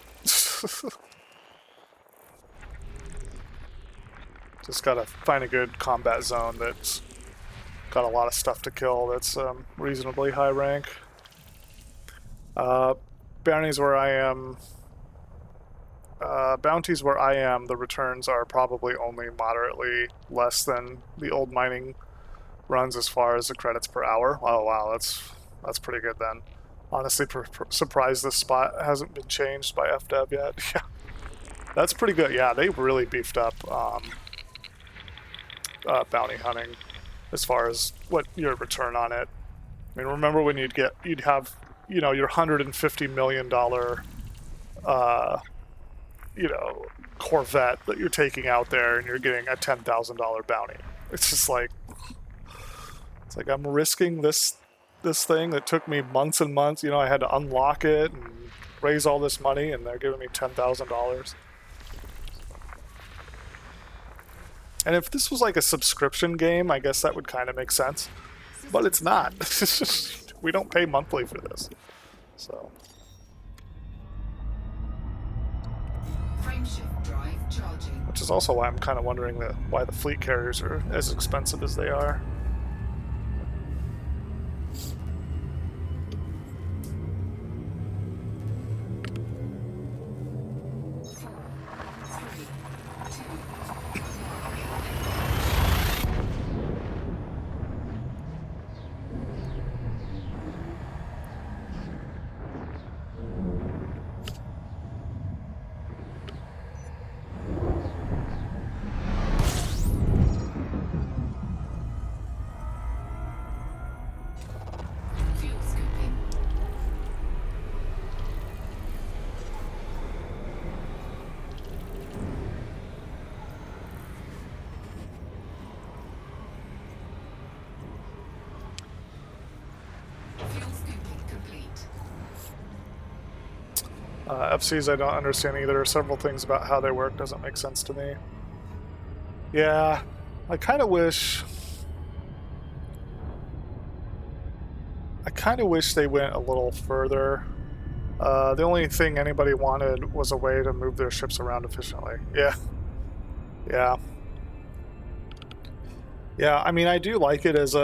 [SPEAKER 2] Just gotta find a good combat zone that's got a lot of stuff to kill that's reasonably high rank. Bounties where I am... bounties where I am, the returns are probably only moderately less than the old mining runs as far as the credits per hour. Oh wow, that's pretty good then. Honestly, surprised this spot hasn't been changed by FDev yet. Yeah, that's pretty good. Yeah, they really beefed up bounty hunting as far as what your return on it. I mean, remember when you'd have, you know, your $150 million, you know, Corvette that you're taking out there, and you're getting a $10,000 bounty. It's just like, it's like I'm risking this thing that took me months and months. You know, I had to unlock it and raise all this money, and they're giving me $10,000. And if this was like a subscription game, I guess that would kind of make sense. But it's not. We don't pay monthly for this. So.
[SPEAKER 3] Frameshift drive charging.
[SPEAKER 2] Which is also why I'm kind of wondering why the fleet carriers are as expensive as they are. FCs I don't understand either. Several things about how they work doesn't make sense to me. Yeah, I kind of wish they went a little further The only thing anybody wanted was a way to move their ships around efficiently. Yeah. Yeah. Yeah, I mean, I do like it as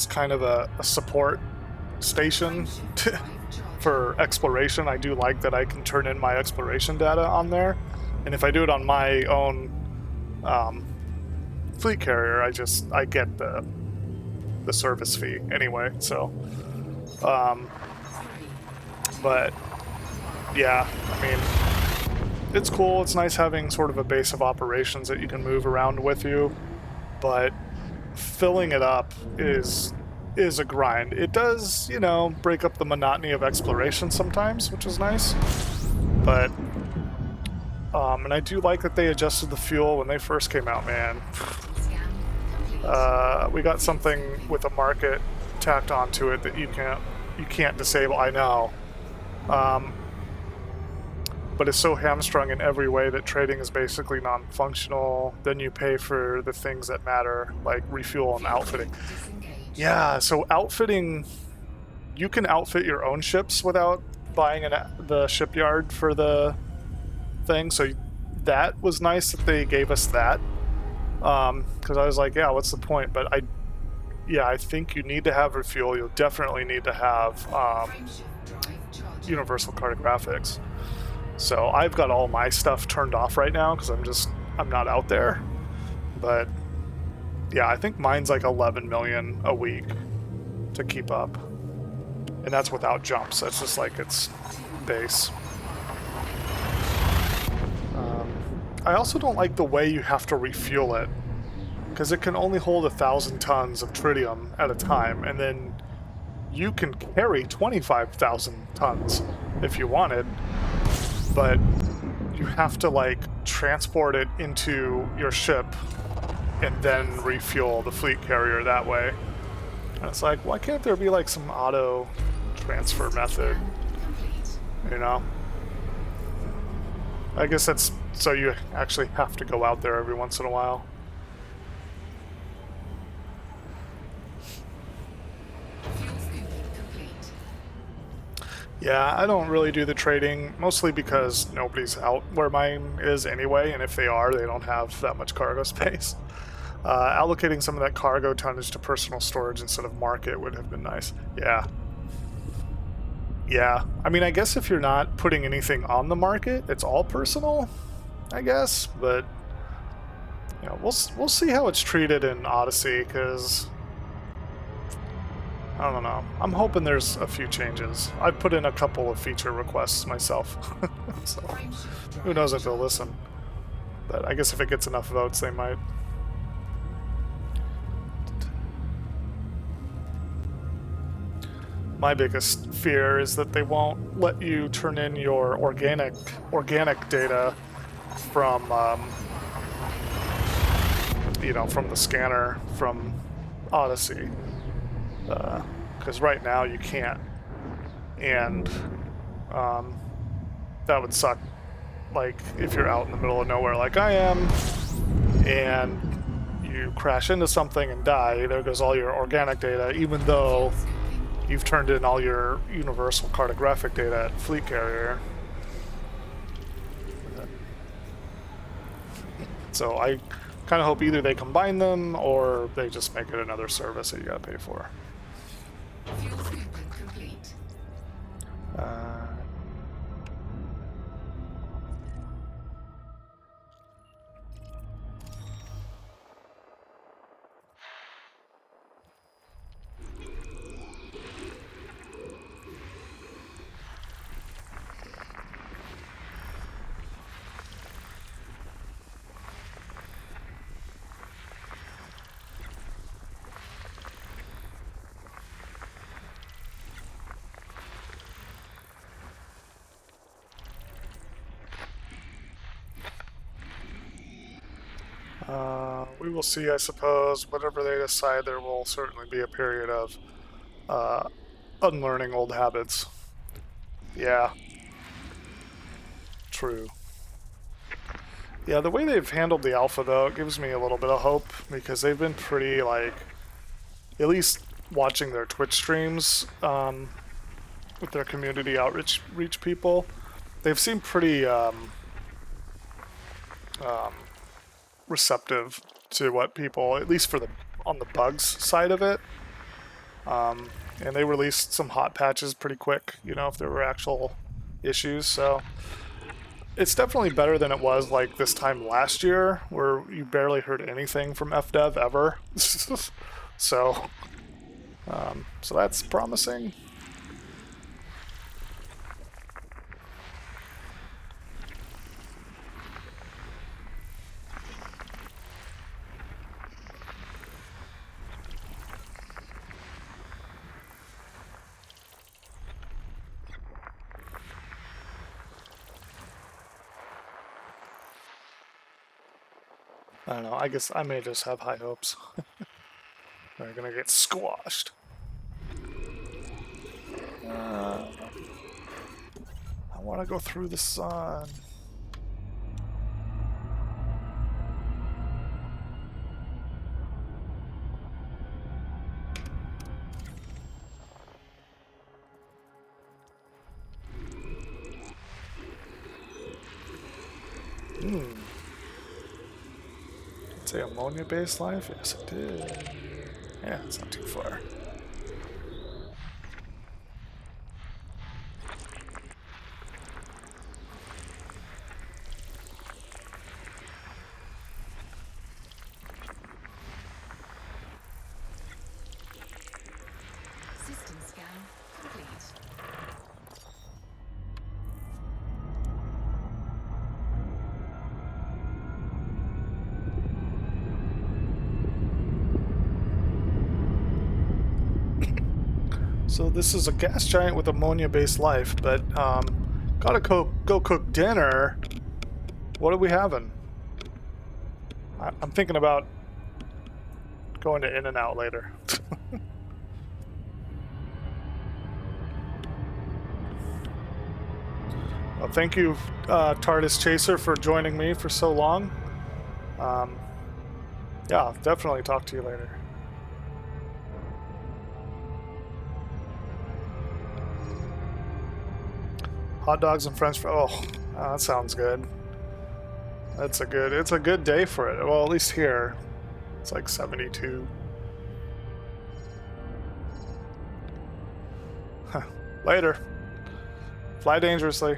[SPEAKER 2] kind of a support station for exploration. I do like that I can turn in my exploration data on there. And if I do it on my own fleet carrier, I get the service fee anyway. So, but yeah, I mean, it's cool. It's nice having sort of a base of operations that you can move around with you, but filling it up is a grind. It does, you know, break up the monotony of exploration sometimes, which is nice. But and I do like that they adjusted the fuel when they first came out, man. We got something with a market tacked onto it that you can't disable. I know. But it's so hamstrung in every way that trading is basically non-functional. Then you pay for the things that matter, like refuel and outfitting. Yeah, so outfitting, you can outfit your own ships without buying the shipyard for the thing. So that was nice that they gave us that. Because I was like, yeah, what's the point? But I think you need to have refuel. You'll definitely need to have universal cartographics. So I've got all my stuff turned off right now because I'm not out there. But yeah, I think mine's like 11 million a week to keep up. And that's without jumps. That's just like its base. I also don't like the way you have to refuel it, because it can only hold 1,000 tons of tritium at a time, and then you can carry 25,000 tons if you wanted. But you have to like transport it into your ship and then refuel the fleet carrier that way. And it's like, why can't there be like some auto transfer method? You know? I guess that's so you actually have to go out there every once in a while. Yeah, I don't really do the trading, mostly because nobody's out where mine is anyway, and if they are, they don't have that much cargo space. Allocating some of that cargo tonnage to personal storage instead of market would have been nice. Yeah. Yeah, I mean, I guess if you're not putting anything on the market, it's all personal, I guess, but you know, we'll see how it's treated in Odyssey, because I don't know. I'm hoping there's a few changes. I've put in a couple of feature requests myself, so who knows if they'll listen. But I guess if it gets enough votes, they might. My biggest fear is that they won't let you turn in your organic data from, you know, from the scanner from Odyssey. Because right now you can't, and that would suck. Like if you're out in the middle of nowhere, like I am, and you crash into something and die, there goes all your organic data, even though you've turned in all your universal cartographic data at fleet carrier. So I kind of hope either they combine them or they just make it another service that you gotta pay for.
[SPEAKER 3] Fuel scooping complete.
[SPEAKER 2] We will see, I suppose. Whatever they decide, there will certainly be a period of unlearning old habits. Yeah. True. Yeah, the way they've handled the alpha, though, it gives me a little bit of hope, because they've been pretty, like, at least watching their Twitch streams, with their community outreach people. They've seemed pretty receptive to what people, at least for the on the bugs side of it. And they released some hot patches pretty quick, you know, if there were actual issues. So it's definitely better than it was like this time last year, where you barely heard anything from FDev ever. so, so that's promising. I don't know. I guess I may just have high hopes. They're gonna get squashed. I want to go through the sun. Say ammonia-based life? Yes, it did. Yeah, it's not too far.
[SPEAKER 3] System scan complete.
[SPEAKER 2] So this is a gas giant with ammonia-based life, but gotta go cook dinner. What are we having? I'm thinking about going to In-N-Out later. Well, thank you, TARDIS Chaser, for joining me for so long. Yeah, I'll definitely talk to you later. Hot dogs and French fries. Oh, that sounds good. It's a good day for it. Well, at least here, it's like 72. Later. Fly dangerously.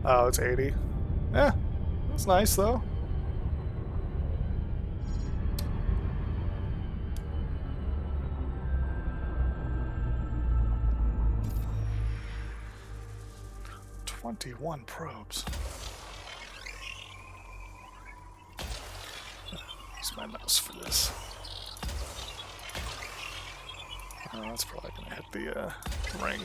[SPEAKER 2] Oh, it's 80. Yeah, that's nice though. "21 probes. Use my mouse for this. Oh, that's probably gonna hit the ring.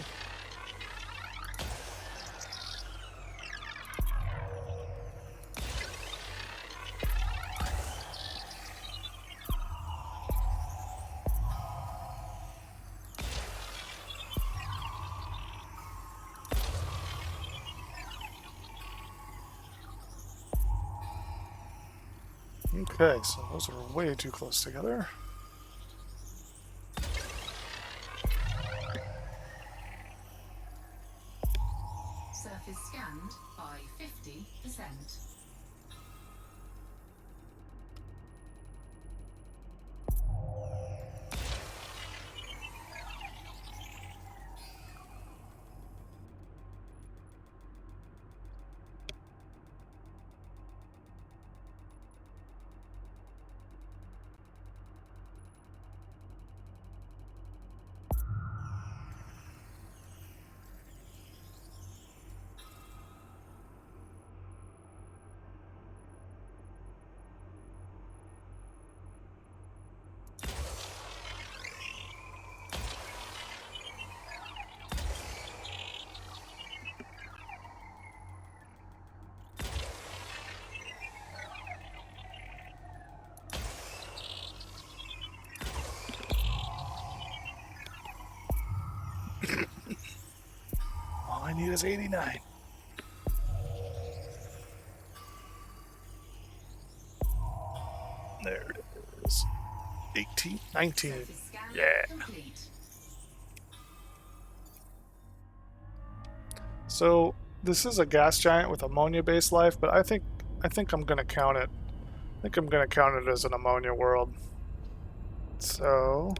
[SPEAKER 2] Okay, so those are way too close together.
[SPEAKER 3] Surface scanned by 50%.
[SPEAKER 2] I need is 89. There it is. 18, 19.
[SPEAKER 3] Surface scan
[SPEAKER 2] Yeah.
[SPEAKER 3] complete.
[SPEAKER 2] So this is a gas giant with ammonia-based life, but I think I'm gonna count it. I think I'm gonna count it as an ammonia world. So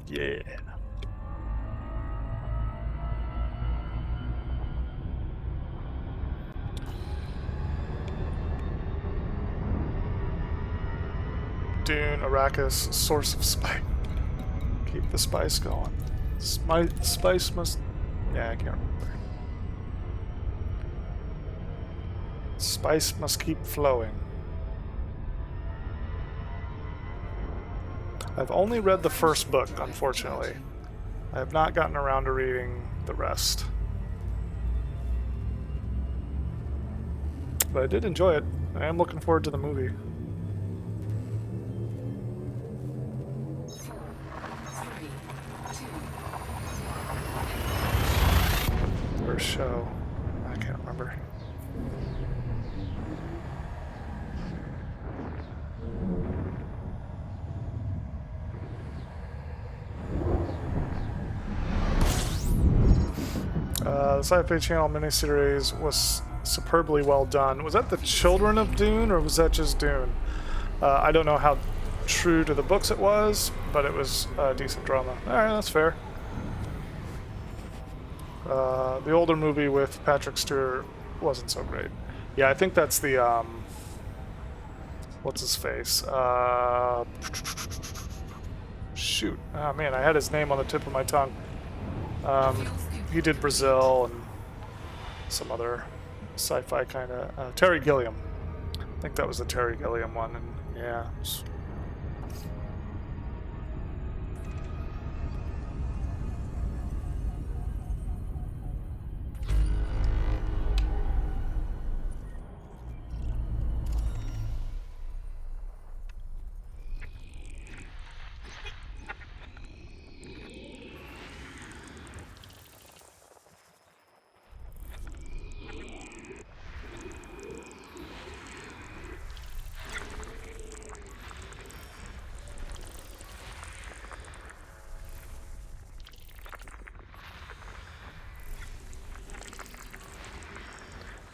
[SPEAKER 2] yeah. Dune, Arrakis, source of spice. Keep the spice going. Spice must... Yeah, I can't remember. Spice must keep flowing. I've only read the first book, unfortunately. I have not gotten around to reading the rest. But I did enjoy it. I am looking forward to the movie.
[SPEAKER 3] 4, 3, 2.
[SPEAKER 2] First show. I can't remember. The Sci-Fi Channel miniseries was superbly well done. Was that the Children of Dune, or was that just Dune? I don't know how true to the books it was, but it was a decent drama. Alright, that's fair. The older movie with Patrick Stewart wasn't so great. Yeah, I think that's the, what's his face? Shoot. Oh man, I had his name on the tip of my tongue. He did Brazil and some other sci-fi kind of... Terry Gilliam. I think that was the Terry Gilliam one, and yeah.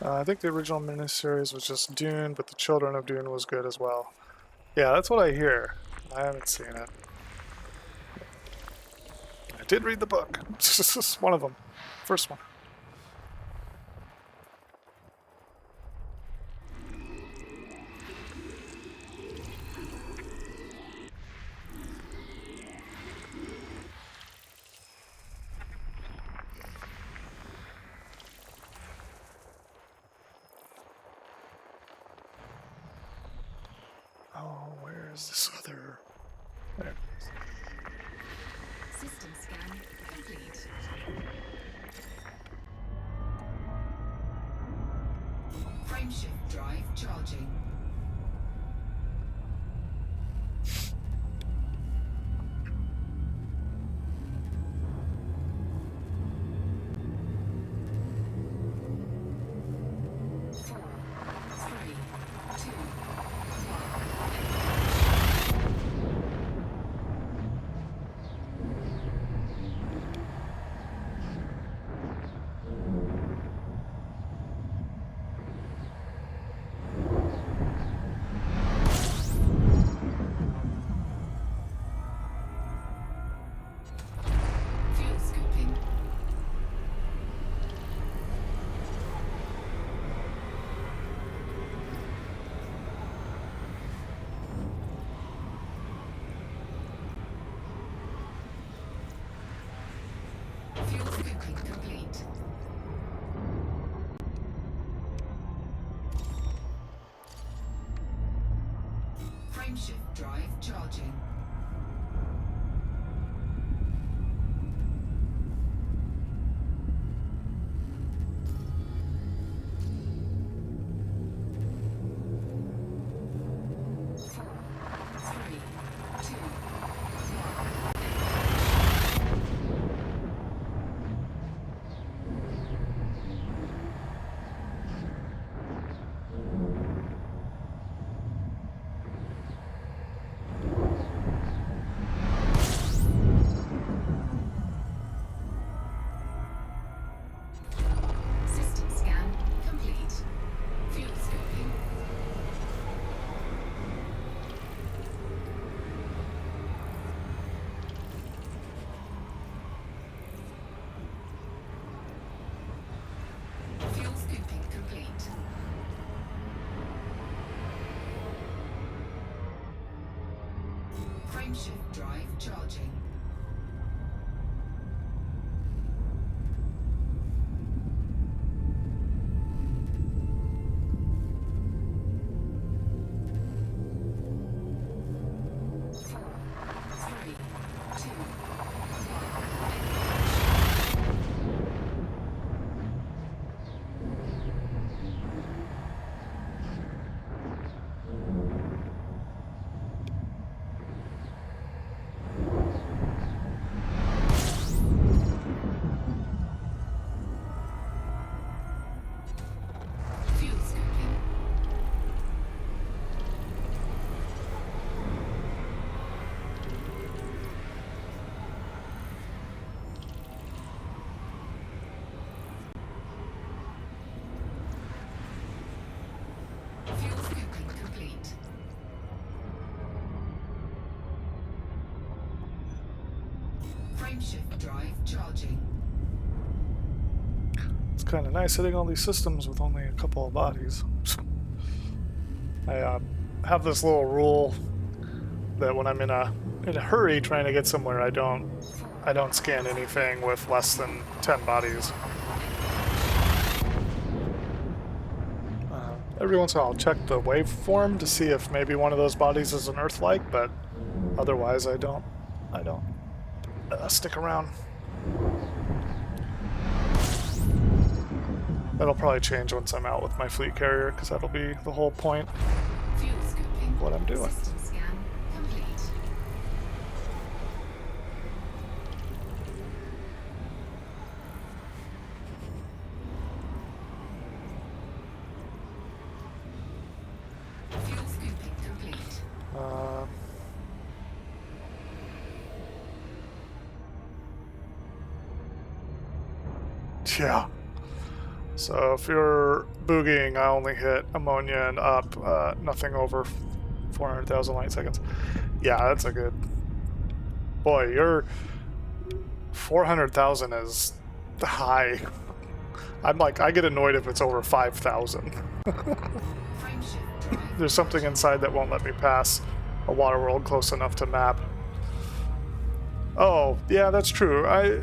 [SPEAKER 2] I think the original miniseries was just Dune, but the Children of Dune was good as well. Yeah, that's what I hear. I haven't seen it. I did read the book. This is one of them. First one. Oh, where is this other... There it is.
[SPEAKER 3] System scan complete. Frameshift drive charging. Complete. Frameshift drive charging. Frameshift drive charging. Frameshift drive charging.
[SPEAKER 2] It's kind of nice hitting all these systems with only a couple of bodies. I have this little rule that when I'm in a hurry trying to get somewhere, I don't scan anything with less than 10 bodies. Every once in a while I'll check the waveform to see if maybe one of those bodies is an Earth-like, but otherwise I don't stick around. That'll probably change once I'm out with my fleet carrier, because that'll be the whole point of what I'm doing.
[SPEAKER 3] System scan complete. Fuel scooping complete.
[SPEAKER 2] Yeah. So if you're boogieing, I only hit ammonia and up, nothing over 400,000 light seconds. Yeah, that's a good... Boy, your 400,000 is high. I'm like, I get annoyed if it's over 5,000. There's something inside that won't let me pass a water world close enough to map. Oh, yeah, that's true. I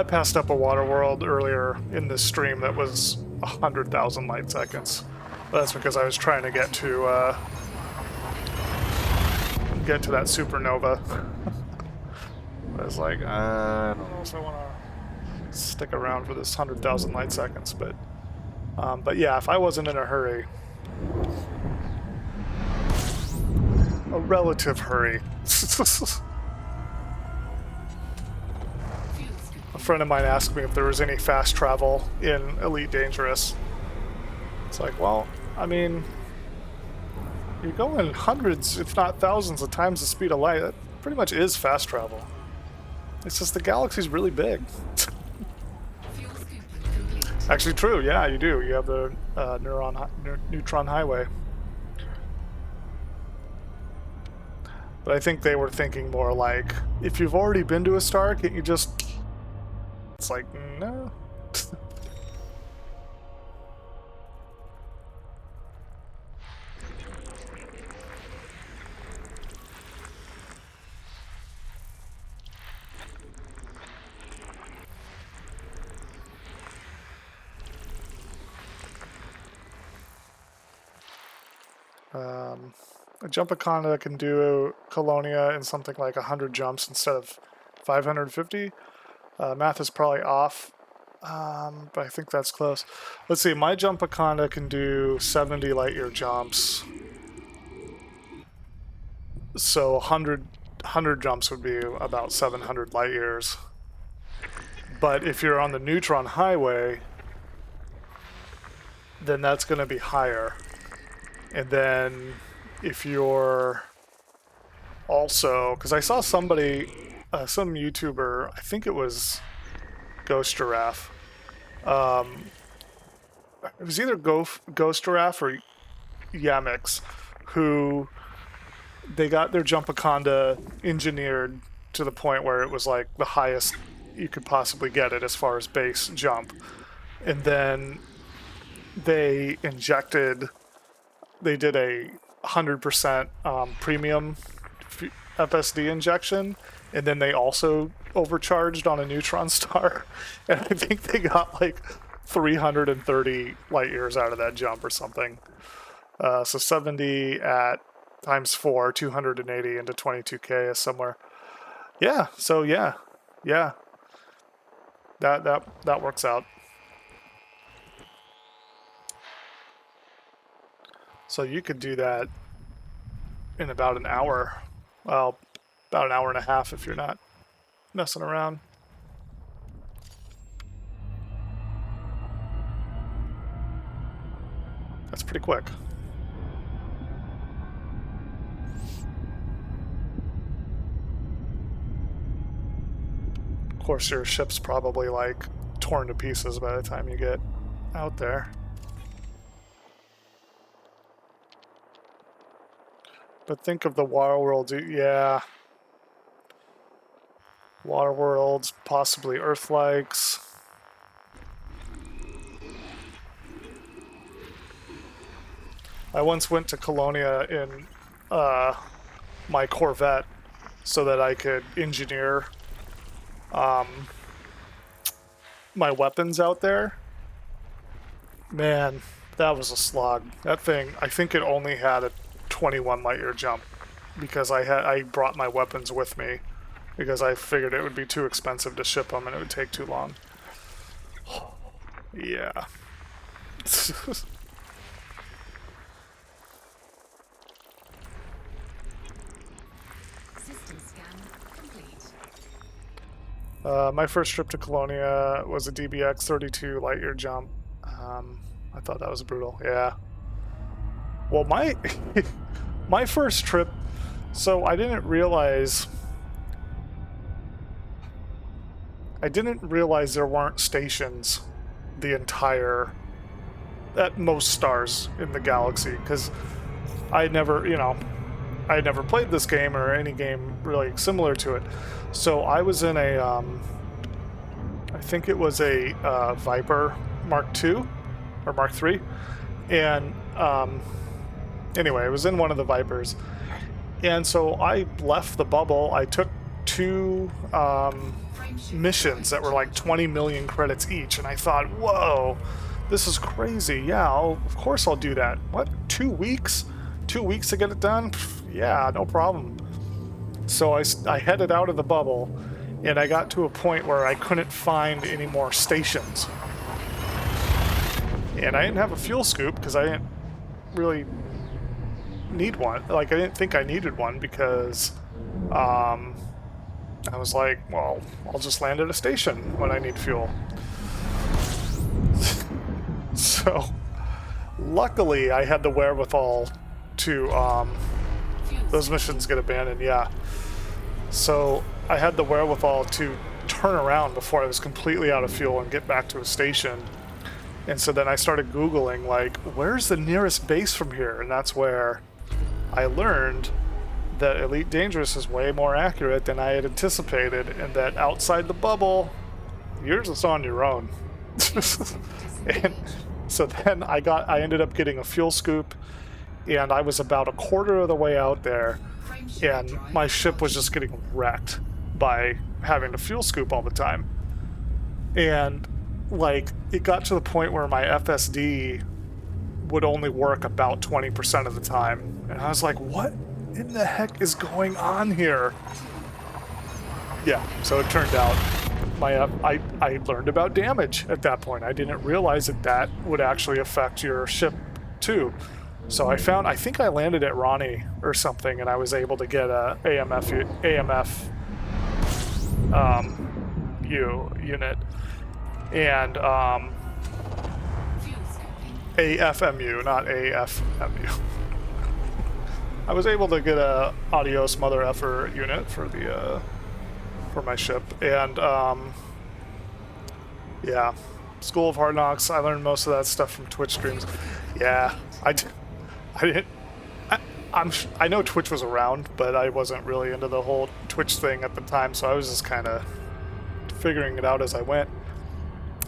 [SPEAKER 2] passed up a water world earlier in this stream that was 100,000 light seconds. That's because I was trying to get to that supernova. I was like, I don't know if I want to stick around for this 100,000 light seconds, but yeah, if I wasn't in a hurry, a relative hurry. A friend of mine asked me if there was any fast travel in Elite Dangerous. It's like, well, I mean, you're going hundreds, if not thousands of times the speed of light. That pretty much is fast travel. It's just the galaxy's really big. Actually true, yeah, you do. You have the neutron highway. But I think they were thinking more like, if you've already been to a star, can't you just... It's like, no. A Jumpaconda can do Colonia in something like 100 jumps instead of 550. Math is probably off, but I think that's close. Let's see, my Jumpaconda can do 70 light year jumps. So 100 jumps would be about 700 light years. But if you're on the neutron highway, then that's going to be higher. And then if you're also, because I saw somebody, some YouTuber, I think it was Ghost Giraffe. It was either Ghost Giraffe or Yamix, who they got their Jumpaconda engineered to the point where it was like the highest you could possibly get it as far as base jump. And then they did a 100% premium FSD injection, and then they also overcharged on a neutron star, and I think they got like 330 light years out of that jump or something. So 70 at times 4, 280 into 22K is somewhere. Yeah, so yeah. That works out. So you could do that in about an hour. Well, about an hour and a half if you're not messing around. That's pretty quick. Of course, your ship's probably like torn to pieces by the time you get out there. But think of the water world, yeah. Water worlds, possibly Earth-likes. I once went to Colonia in my Corvette so that I could engineer my weapons out there. Man, that was a slog. That thing, I think it only had a 21 light year jump because I brought my weapons with me because I figured it would be too expensive to ship them and it would take too long. Yeah.
[SPEAKER 3] System scan complete.
[SPEAKER 2] My first trip to Colonia was a DBX 32 light year jump. I thought that was brutal. Yeah. Well, my my first trip, so I didn't realize there weren't stations the entire at most stars in the galaxy because I never played this game or any game really similar to it. So I was in a I think it was a Viper Mark II or Mark III, and anyway, I was in one of the Vipers, and so I left the bubble. I took 2 missions that were like 20 million credits each, and I thought, whoa, this is crazy. Yeah, of course I'll do that. What, 2 weeks? 2 weeks to get it done? Pff, yeah, no problem. So I headed out of the bubble, and I got to a point where I couldn't find any more stations. And I didn't have a fuel scoop because I didn't really need one. Like, I didn't think I needed one because I was like, well, I'll just land at a station when I need fuel. So, luckily, I had the wherewithal to, those missions get abandoned, yeah. So, I had the wherewithal to turn around before I was completely out of fuel and get back to a station. And so then I started Googling, like, where's the nearest base from here? And that's where I learned that Elite Dangerous is way more accurate than I had anticipated, and that outside the bubble, you're just on your own. And so then I ended up getting a fuel scoop, and I was about a quarter of the way out there, and my ship was just getting wrecked by having to fuel scoop all the time. And like, it got to the point where my FSD would only work about 20% of the time. And I was like, what in the heck is going on here? Yeah, so it turned out I learned about damage at that point. I didn't realize that would actually affect your ship too. So I think I landed at Ronnie or something, and I was able to get a AMF unit. And AFMU, not AFMU. I was able to get a Adios Mother Effer unit for the for my ship, and yeah, School of Hard Knocks. I learned most of that stuff from Twitch streams. Yeah, I know Twitch was around, but I wasn't really into the whole Twitch thing at the time, so I was just kind of figuring it out as I went.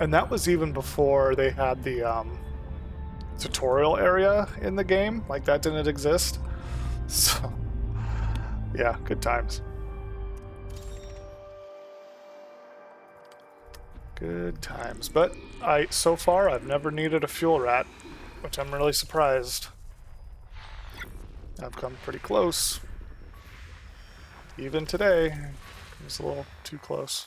[SPEAKER 2] And that was even before they had the tutorial area in the game. Like, that didn't exist. So, yeah, good times. Good times. But so far, I've never needed a fuel rat, which I'm really surprised. I've come pretty close. Even today, it was a little too close.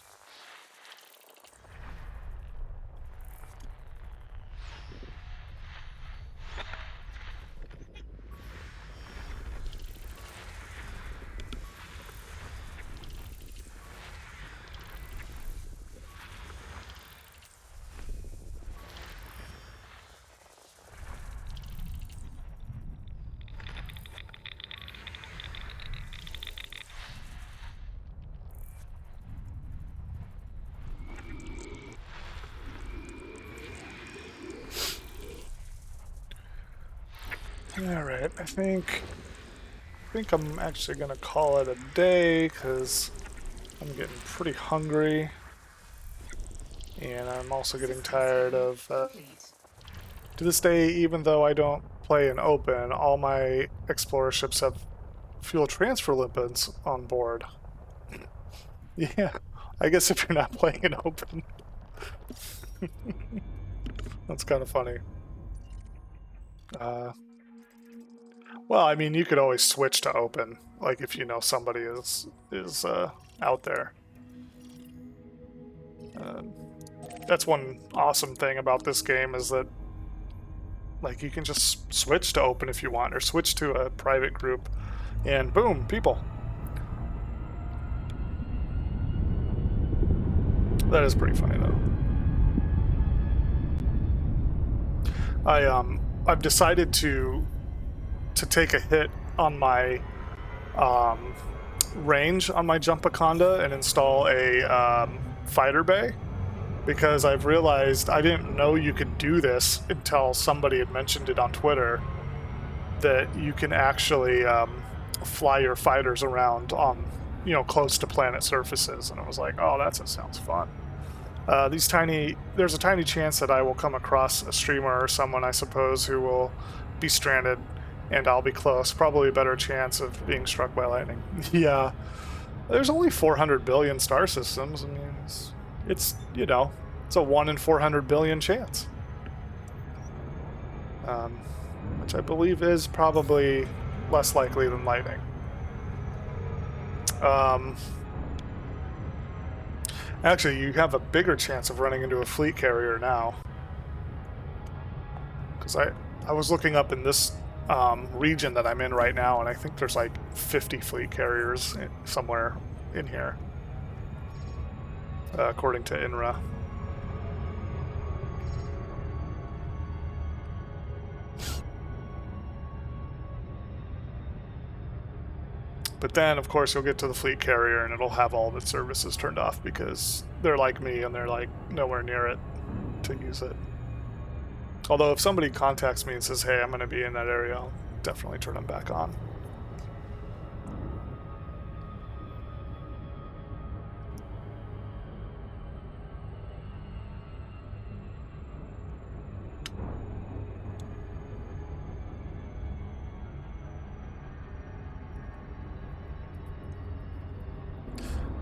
[SPEAKER 2] Alright, I think I'm actually gonna call it a day because I'm getting pretty hungry, and I'm also getting tired of
[SPEAKER 3] Complete.
[SPEAKER 2] to this day, even though I don't play in open, all my explorer ships have fuel transfer limpets on board. Yeah, I guess if you're not playing in open. That's kind of funny. Well, I mean, you could always switch to open, like if you know somebody is out there. That's one awesome thing about this game is that, like, you can just switch to open if you want, or switch to a private group, and boom, people. That is pretty funny, though. I've decided to take a hit on my range on my Jumpaconda and install a fighter bay, because I've realized I didn't know you could do this until somebody had mentioned it on Twitter, that you can actually fly your fighters around on, you know, close to planet surfaces, and I was like, oh, that sounds fun. There's a tiny chance that I will come across a streamer or someone, I suppose, who will be stranded and I'll be close. Probably a better chance of being struck by lightning. Yeah. There's only 400 billion star systems. I mean, it's you know, it's a 1 in 400 billion chance. Which I believe is probably less likely than lightning. Actually, you have a bigger chance of running into a fleet carrier now. Because I was looking up in this region that I'm in right now, and I think there's like 50 fleet carriers somewhere in here, according to INRA. But then, of course, you'll get to the fleet carrier and it'll have all of its services turned off because they're like me and they're like nowhere near it to use it. Although if somebody contacts me and says, hey, I'm going to be in that area, I'll definitely turn them back on.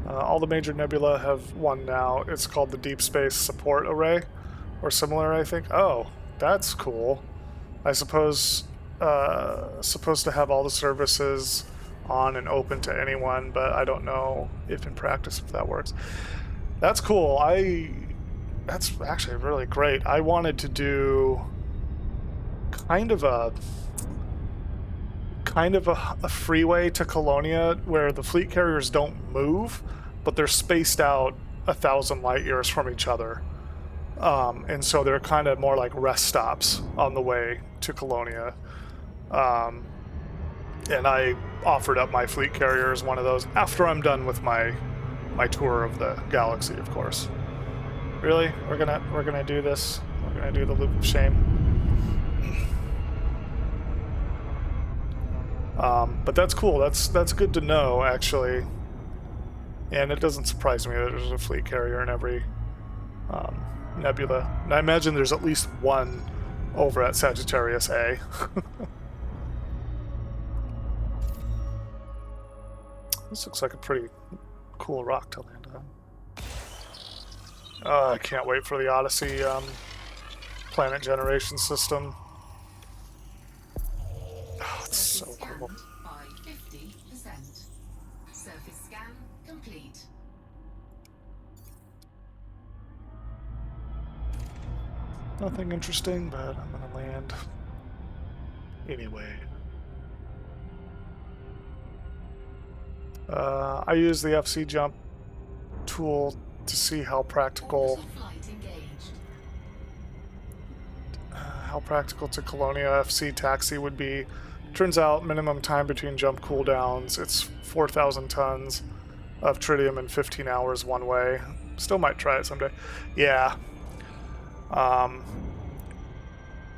[SPEAKER 2] All the major nebula have one now. It's called the Deep Space Support Array, or similar, I think. Oh, that's cool. I suppose supposed to have all the services on and open to anyone, but I don't know if in practice if that works. That's cool. That's actually really great. I wanted to do kind of a freeway to Colonia where the fleet carriers don't move, but they're spaced out 1,000 light years from each other. And so they're kind of more like rest stops on the way to Colonia. And I offered up my fleet carrier as one of those after I'm done with my tour of the galaxy, of course. Really? We're gonna do this? We're gonna do the Loop of Shame? But that's cool. That's good to know, actually. And it doesn't surprise me that there's a fleet carrier in every nebula. And I imagine there's at least one over at Sagittarius A. This looks like a pretty cool rock to land on. I can't wait for the Odyssey planet generation system. Oh, it's so cool.
[SPEAKER 3] By 50%. Surface scan complete.
[SPEAKER 2] Nothing interesting, but I'm gonna land anyway. I use the FC jump tool to see how practical to Colonia FC taxi would be. Turns out minimum time between jump cooldowns, it's 4,000 tons of tritium in 15 hours one way. Still might try it someday. Yeah.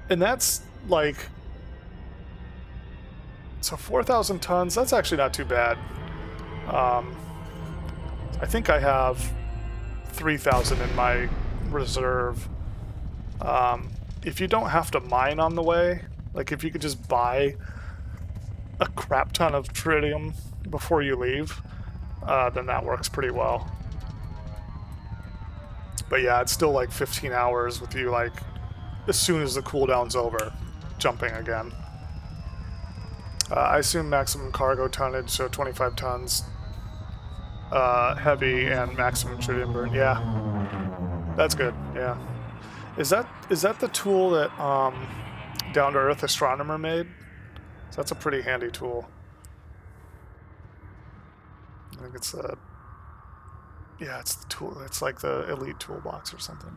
[SPEAKER 2] And that's like, so 4,000 tons, that's actually not too bad. I think I have 3,000 in my reserve. If you don't have to mine on the way, like if you could just buy a crap ton of tritium before you leave, then that works pretty well. But yeah, it's still like 15 hours with you, like, as soon as the cooldown's over, jumping again. I assume maximum cargo tonnage, so 25 tons. Heavy and maximum tritium burn. Yeah, that's good. Yeah, is that the tool that Down to Earth Astronomer made? So that's a pretty handy tool. I think it's yeah, it's the tool. It's like the elite toolbox or something.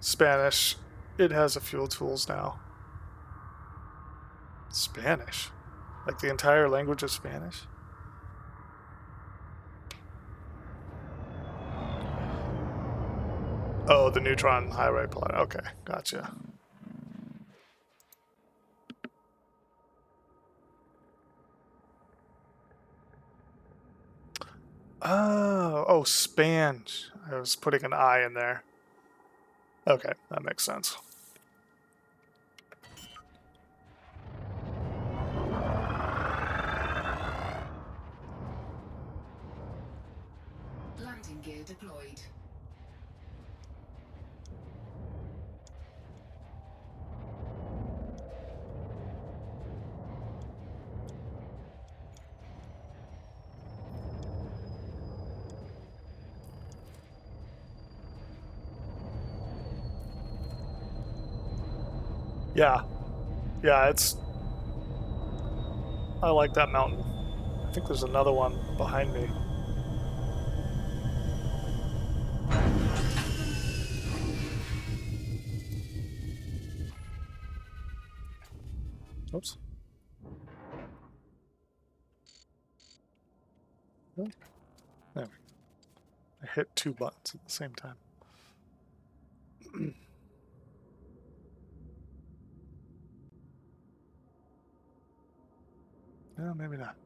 [SPEAKER 2] Spanish. It has a few tools now. Spanish. Like the entire language of Spanish? Oh, the neutron highway plot. Okay, gotcha. Oh, Spange. I was putting an I in there. Okay, that makes sense.
[SPEAKER 3] Landing gear deployed.
[SPEAKER 2] Yeah. Yeah, it's... I like that mountain. I think there's another one behind me. Oops. Oh, there we go. I hit two buttons at the same time. No, maybe not.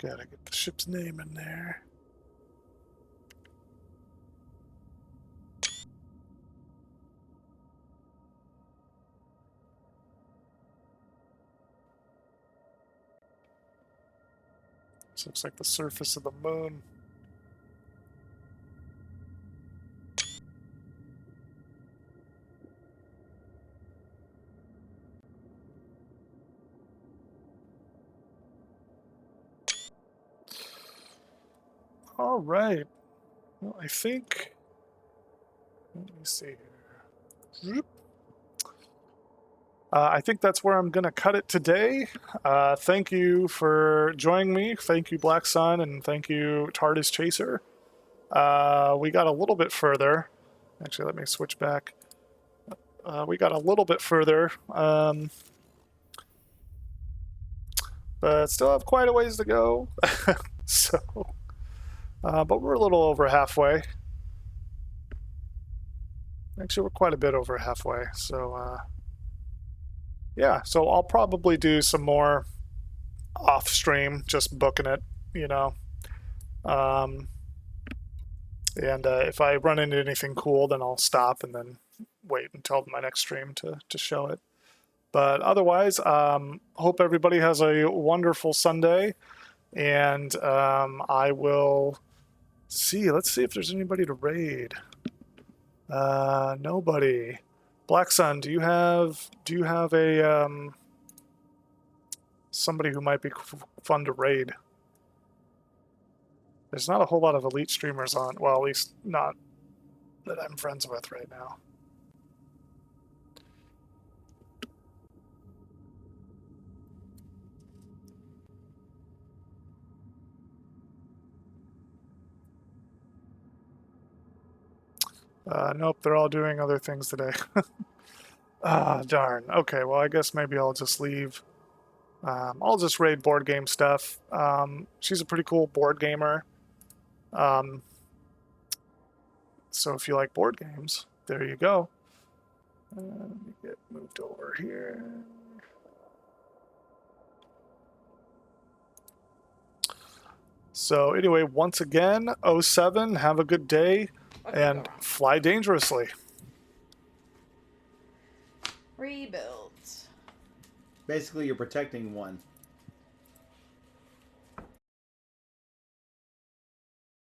[SPEAKER 2] Gotta get the ship's name in there. This looks like the surface of the moon. All right. Well, I think... Let me see here. I think that's where I'm going to cut it today. Thank you for joining me. Thank you, Black Sun, and thank you, TARDIS Chaser. We got a little bit further. Actually, let me switch back. We got a little bit further, but still have quite a ways to go. So, but we're a little over halfway. Actually, we're quite a bit over halfway. So, yeah. So I'll probably do some more off stream, just booking it, you know. And if I run into anything cool, then I'll stop and then wait until my next stream to show it. But otherwise, hope everybody has a wonderful Sunday, and I will see. Let's see if there's anybody to raid. Nobody. Black Sun, do you have a somebody who might be fun to raid? There's not a whole lot of elite streamers on. Well, at least not that I'm friends with right now. Nope, they're all doing other things today. Ah, darn. Okay, well, I guess maybe I'll just leave. I'll just raid board game stuff. She's a pretty cool board gamer. So if you like board games, there you go. Let me get moved over here. So anyway, once again, 07, have a good day and fly dangerously.
[SPEAKER 4] Rebuild.
[SPEAKER 5] Basically, you're protecting one.